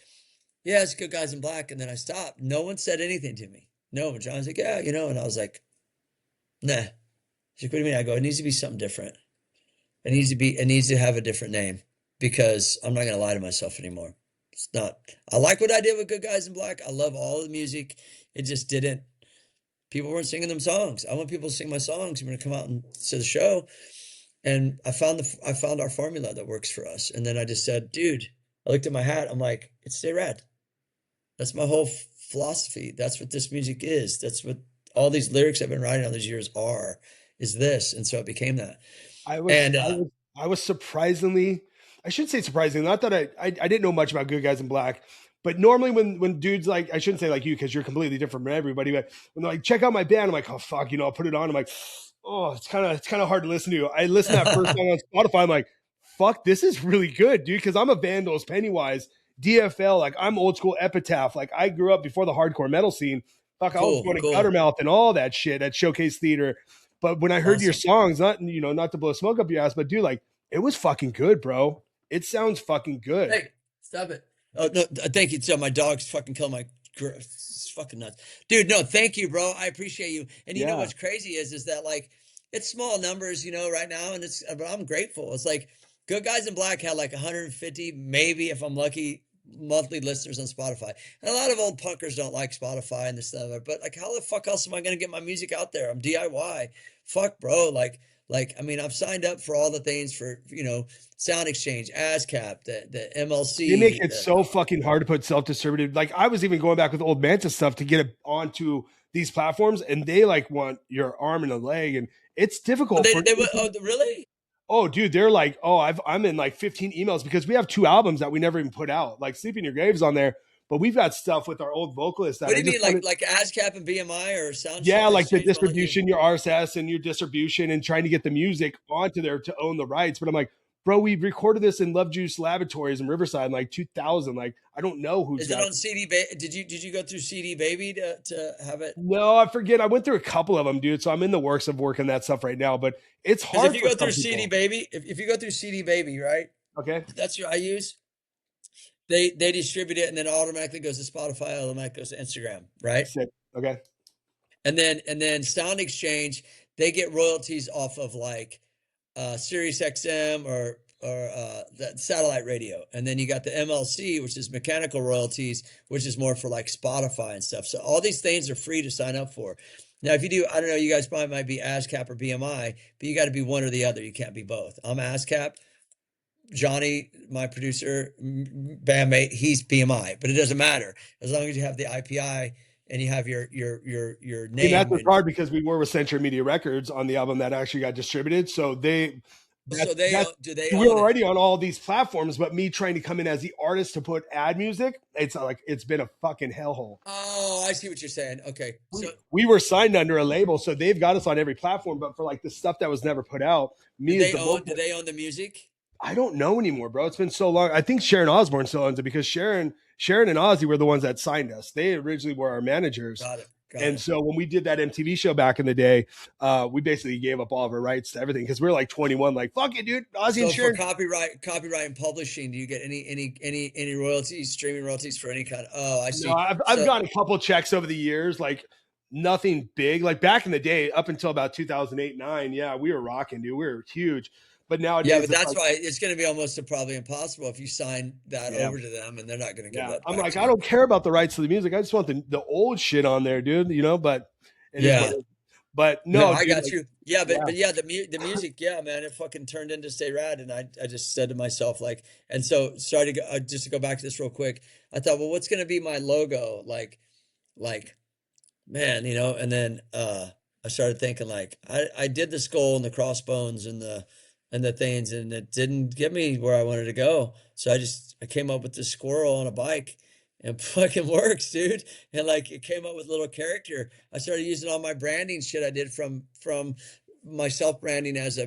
yeah, it's Good Guys in Black. And then I stopped. No one said anything to me. No, John's like, yeah, and I was like, nah. She's like, what do you mean? I go, it needs to be something different. It needs to have a different name because I'm not going to lie to myself anymore. It's not, I like what I did with Good Guys in Black. I love all the music. It just didn't People weren't singing them songs. I want people to sing my songs. I'm going to come out and to the show. And I found our formula that works for us. And then I just said, dude, I looked at my hat. I'm like, it's Stay Rad. That's my whole philosophy. That's what this music is. That's what all these lyrics I've been writing all these years is this. And so it became that. I was surprisingly, I shouldn't say surprisingly, not that I didn't know much about Good Guys in Black, but normally when dudes like, I shouldn't say like you, because you're completely different from everybody, but when they're like, check out my band, I'm like, oh fuck, I'll put it on. I'm like, oh, it's kind of hard to listen to. I listened to that first song on Spotify. I'm like, fuck, this is really good, dude. Cause I'm a Vandals, Pennywise, DFL. Like I'm old school Epitaph. Like I grew up before the hardcore metal scene. Fuck, I was going to Guttermouth and all that shit at Showcase Theater. But when I heard your songs, not to blow smoke up your ass, but dude, like it was fucking good, bro. It sounds fucking good. Hey, stop it. Oh no, thank you. So my dog's fucking killing my. It's fucking nuts, dude. No, thank you, bro. I appreciate you. And you know what's crazy is that like it's small numbers, right now, and but I'm grateful. It's like Good Guys in Black had like 150, maybe if I'm lucky, monthly listeners on Spotify. And a lot of old punkers don't like Spotify and this stuff. But like, how the fuck else am I gonna get my music out there? I'm DIY. Fuck, bro. Like I mean, I've signed up for all the things for Sound Exchange, ASCAP, the MLC. They make it so fucking hard to put self-distributed. Like I was even going back with old Manta stuff to get it onto these platforms, and they like want your arm and a leg, and it's difficult. Really? Oh, dude, they're like, I'm in like 15 emails because we have 2 albums that we never even put out. Like Sleep in Your Grave's on there, but we've got stuff with our old vocalists. What do you mean, like ASCAP and BMI or Sound? Yeah, like the distribution, your RSS and your distribution, and trying to get the music onto there to own the rights. But I'm like, bro, we recorded this in Love Juice Laboratories in Riverside in like 2000. Like, I don't know who's. Is it on CD? Did you go through CD Baby to have it? No, I forget. I went through a couple of them, dude. So I'm in the works of working that stuff right now. But it's hard. If you go through CD Baby, if you go through CD Baby, right? Okay, that's what I use. They distribute it, and then it automatically goes to Spotify. Automatically goes to Instagram, right? Sick. Okay. And then Sound Exchange, they get royalties off of like Sirius XM or that satellite radio. And then you got the MLC, which is mechanical royalties, which is more for like Spotify and stuff. So all these things are free to sign up for. Now, if you do, I don't know, you guys probably might be ASCAP or BMI, but you got to be one or the other. You can't be both. I'm ASCAP. Johnny, my producer, bandmate, he's BMI, but it doesn't matter as long as you have the IPI and you have your name. And that's hard because we were with Century Media Records on the album that actually got distributed. So we were already on all these platforms, but me trying to come in as the artist to put ad music, it's been a fucking hellhole. Oh, I see what you're saying. Okay. So we were signed under a label, so they've got us on every platform, but for like the stuff that was never put out, do they own the music? I don't know anymore, bro. It's been so long. I think Sharon Osbourne still owns it because Sharon and Ozzy were the ones that signed us. They originally were our managers. Got it. And so when we did that MTV show back in the day, we basically gave up all of our rights to everything because we were like 21, like, fuck it, dude. Ozzy and Sharon. For copyright and publishing, do you get any royalties, streaming royalties for any kind of? Oh, I see. No, I've gotten a couple checks over the years, like nothing big. Like back in the day, up until about 2008, 9, yeah, we were rocking, dude. We were huge. But nowadays, yeah, but that's why it's going to be almost probably impossible if you sign that over to them, and they're not going to give that. I'm like, I don't care about the rights to the music. I just want the old shit on there, dude. But but no, I got you. Yeah, but the music, yeah, man, it fucking turned into Stay Rad, and I just said to myself like, and so sorry to just to go back to this real quick. I thought, well, what's going to be my logo? Like, man, and then I started thinking like, I did the skull and the crossbones and the things, and it didn't get me where I wanted to go. So I came up with this squirrel on a bike, and fucking works, dude. And like it came up with a little character. I started using all my branding shit I did from my self branding as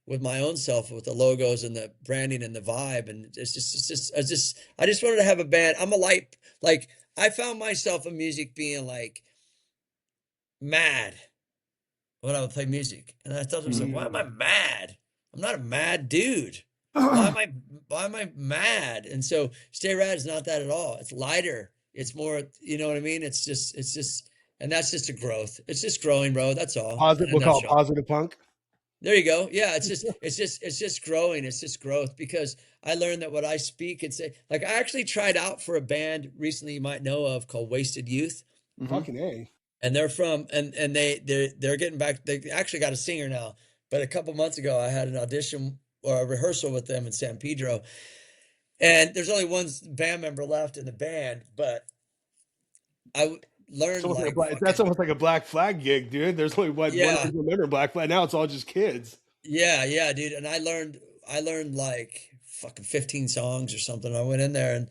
with my own self, with the logos and the branding and the vibe. And I just wanted to have a band. I'm a light, like I found myself in music being like mad when I would play music. And I thought to myself, why am I mad? I'm not a mad dude. Why am I mad? And so Stay Rad is not that at all. It's lighter. It's more, you know what I mean? It's just, and that's just a growth. It's just growing, bro. That's all. We'll call it positive punk. There you go. Yeah. It's just growing. It's just growth, because I learned that what I speak and say, like I actually tried out for a band recently you might know of called Wasted Youth. Fucking A. and they're from, and they're getting back. They actually got a singer now, but a couple months ago I had an audition or a rehearsal with them in San Pedro, and there's only one band member left in the band, but learned like That's fucking, almost like a Black Flag gig, dude. There's only one yeah, original member of Black Flag. Now it's all just kids. yeah, dude. And I learned like fucking 15 songs or something. I went in there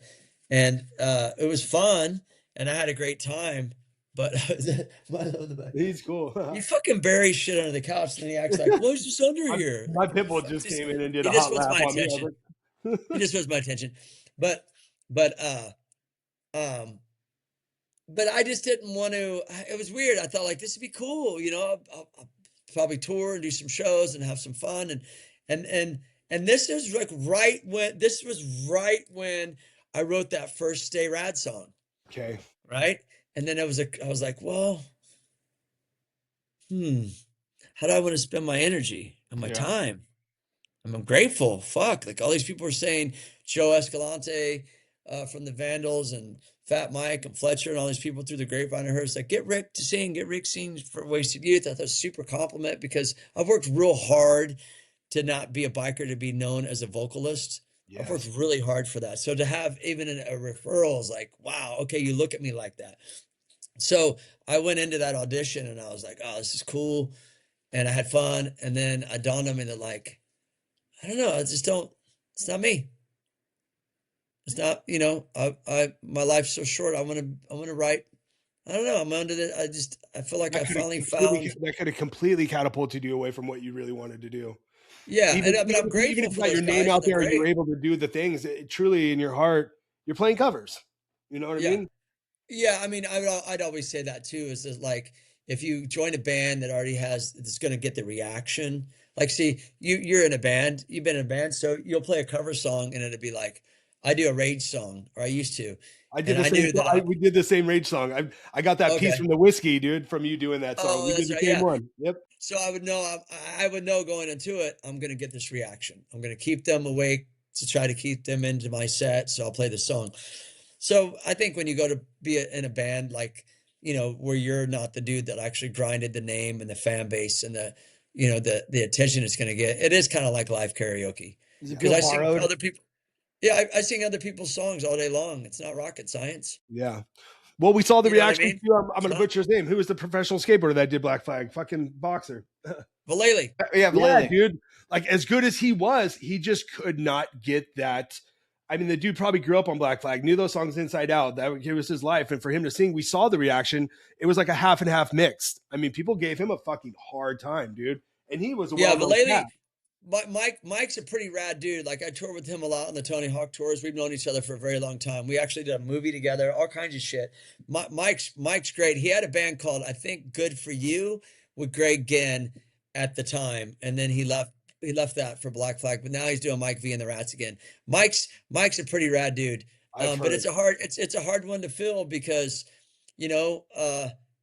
and it was fun and I had a great time. But He's cool. he fucking buries shit under the couch and then he acts like, what's this under here? My Like, pit bull fuck, just came in and did he a just hot wants lap my on me. I was attention. like, He just wants my attention. But um but I just didn't want to. It was weird. I thought like this would be cool, you know. I'll probably tour and do some shows and have some fun, and this is like right when I wrote that first Stay Rad song, okay. right? And then I was like, well, how do I want to spend my energy and my time? I'm grateful. Fuck, like all these people are saying, Joe Escalante from the Vandals and Fat Mike and Fletcher and all these people through the grapevine. I heard it's like, get Rick sing for Wasted Youth. I thought it was a super compliment because I've worked real hard to not be a biker, to be known as a vocalist. Yes. I've worked really hard for that. So to have even a referral is like, wow, okay, you look at me like that. So I went into that audition and I was like, oh, this is cool. And I had fun. And then I dawned on me that like, I don't know, it's not me. It's not, you know, my life's so short. I want to write. I don't know. I'm under the, I feel like I finally found. That could have completely catapulted you away from what you really wanted to do. Yeah. But I'm grateful even if for you got those your name guys, out there and you were able to do the things, truly in your heart, you're playing covers. You know what I mean? Yeah. I mean, I'd always say that too, is that like, if you join a band that already it's going to get the reaction. Like, see, you're in a band, you've been in a band, so you'll play a cover song and it'd be like, I do a Rage song, or I used to. I did the same. We did the same Rage song. I got that piece from the Whiskey, dude, from you doing that song. Oh, we did the same one. Yep. So I would know going into it, I'm going to get this reaction. I'm going to keep them awake to try to keep them into my set. So I'll play the song. So I think when you go to be in a band, like, you know, where you're not the dude that actually grinded the name and the fan base and the attention it's going to get, it is kind of like live karaoke. Because I sing other people. Yeah, I sing other people's songs all day long. It's not rocket science. Yeah. Well, we saw the reaction to, I'm going to butcher his name. Who was the professional skateboarder that did Black Flag? Fucking boxer. Vallely. Yeah, Vallely. Yeah, dude. Like, as good as he was, he just could not get that. I mean, the dude probably grew up on Black Flag, knew those songs inside out. That was his life. And for him to sing, we saw the reaction. It was like a half and half mixed. I mean, people gave him a fucking hard time, dude. And he was a Vallely. Mike's a pretty rad dude. Like, I toured with him a lot on the Tony Hawk tours. We've known each other for a very long time. We actually did a movie together, all kinds of shit. Mike's great. He had a band called, I think, Good For You with Greg Ginn at the time. And then he left that for Black Flag, but now he's doing Mike V and the Rats again. Mike's a pretty rad dude. But it's a hard one to fill because, you know,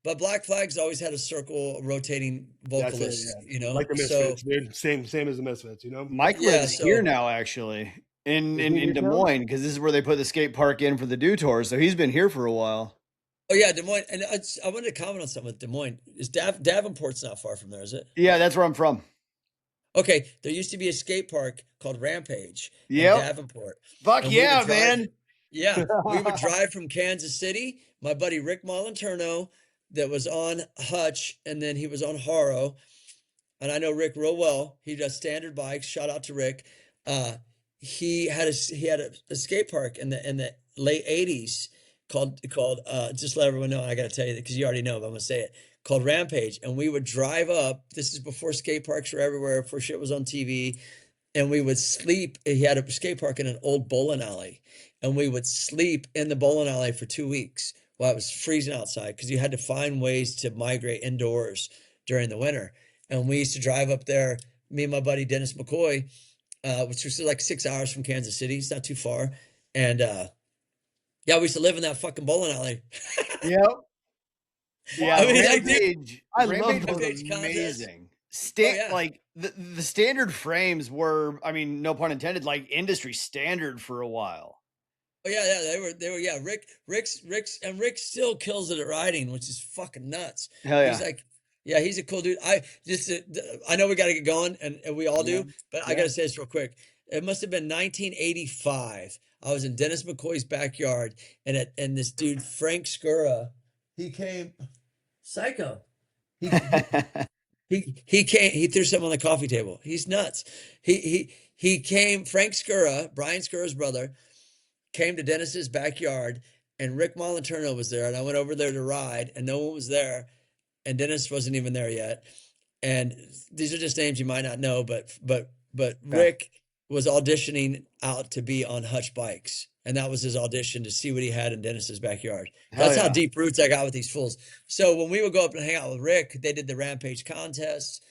but Black Flag's always had a circle rotating vocalist, you know. Like the Misfits, dude. Same as the Misfits, you know. Mike lives here now, actually, in Des Moines, because this is where they put the skate park in for the Do Tour. So he's been here for a while. Oh yeah, Des Moines. And I wanted to comment on something with Des Moines. Is Davenport's not far from there, is it? Yeah, that's where I'm from. Okay, there used to be a skate park called Rampage in Davenport. Fuck yeah, man. Yeah, we would drive from Kansas City. My buddy Rick Molinterno, that was on Hutch, and then he was on Haro. And I know Rick real well. He does standard bikes. Shout out to Rick. He had a skate park in the late 80s called just let everyone know. I got to tell you that because you already know, but I'm going to say it. Called Rampage. And we would drive up. This is before skate parks were everywhere, before shit was on TV. And we would sleep. He had a skate park in an old bowling alley. And we would sleep in the bowling alley for 2 weeks while it was freezing outside, because you had to find ways to migrate indoors during the winter. And we used to drive up there, me and my buddy Dennis McCoy, which was like 6 hours from Kansas City. It's not too far. And we used to live in that fucking bowling alley. Yep. Yeah, I mean, Rampage, I love Rampage was amazing. Like the standard frames were, I mean, no pun intended, like industry standard for a while. Oh yeah. Rick still kills it at riding, which is fucking nuts. Hell He's yeah. like, yeah, he's a cool dude. I know we got to get going, and we all Yeah. do, but I Yeah. got to say this real quick. It must have been 1985. I was in Dennis McCoy's backyard, and this dude Frank Skura, he came, psycho. He he came. He threw something on the coffee table. He's nuts. He came. Frank Skura, Brian Skura's brother, came to Dennis's backyard, and Rick Molinterno was there, and I went over there to ride, and no one was there, and Dennis wasn't even there yet. And these are just names you might not know, but Yeah. Rick was auditioning out to be on Hutch Bikes, and that was his audition to see what he had in Dennis's backyard. Hell That's how yeah. deep roots I got with these fools. So when we would go up and hang out with Rick, they did the Rampage contests.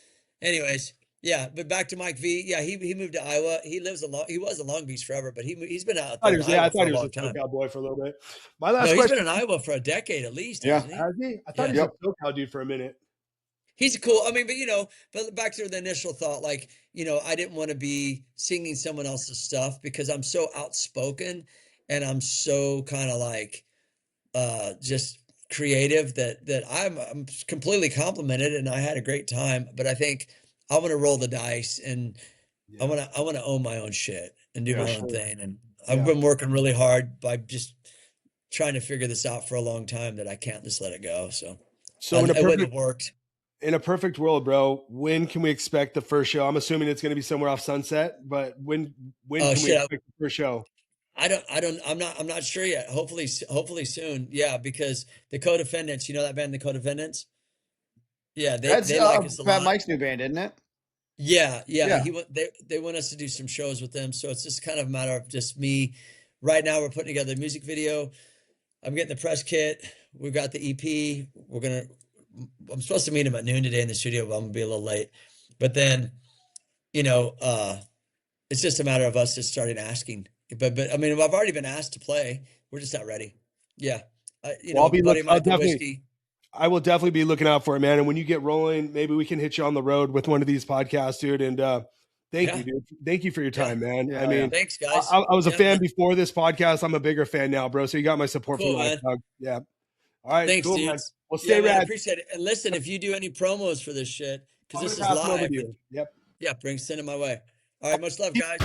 Anyways, yeah, but back to Mike V. Yeah, he moved to Iowa. He was in Long Beach forever, but he's been out there in I Iowa thought for he a was long a time. SoCal boy for a little bit. My No, last he's question. been in Iowa for a decade at least, Yeah. hasn't he? Has he? I thought he Yeah. was a SoCal dude for a minute. He's cool. I mean, but back to the initial thought, like, I didn't want to be singing someone else's stuff because I'm so outspoken and I'm so kind of like just creative that I'm completely complimented and I had a great time. But I think I want to roll the dice and Yeah. I want to own my own shit and do For my own sure. thing. And Yeah. I've been working really hard by just trying to figure this out for a long time that I can't just let it go. So So it wouldn't have worked. in a perfect world, bro, when can we expect the first show? I'm assuming it's going to be somewhere off Sunset, but when Oh, can we shit. expect the first show? I'm not sure yet. Hopefully soon. Yeah, because the Co-Defendants, you know that band, the Co-Defendants? Yeah, That's they like us a Fat lot. Mike's new band, isn't it? Yeah. Yeah. They want us to do some shows with them, so it's just kind of a matter of just me. Right now, we're putting together a music video. I'm getting the press kit. We've got the EP. I'm supposed to meet him at noon today in the studio, but I'm gonna be a little late. But then, it's just a matter of us just starting asking. But I mean, I've already been asked to play. We're just not ready. Yeah. Well, buddy Mike the Whiskey. I will definitely be looking out for it, man. And when you get rolling, maybe we can hit you on the road with one of these podcasts, dude. And thank you, dude. Thank you for your time, man. Yeah, I mean, thanks, guys. I was a fan before this podcast. I'm a bigger fan now, bro. So you got my support Cool, for life, man. dog. Yeah. All right. Thanks, cool, dudes. man. Well, stay man, I rad. appreciate it. And listen, if you do any promos for this shit, because this is Pass them over live. to you. Yep. Yeah, send it my way. All right, much love, guys.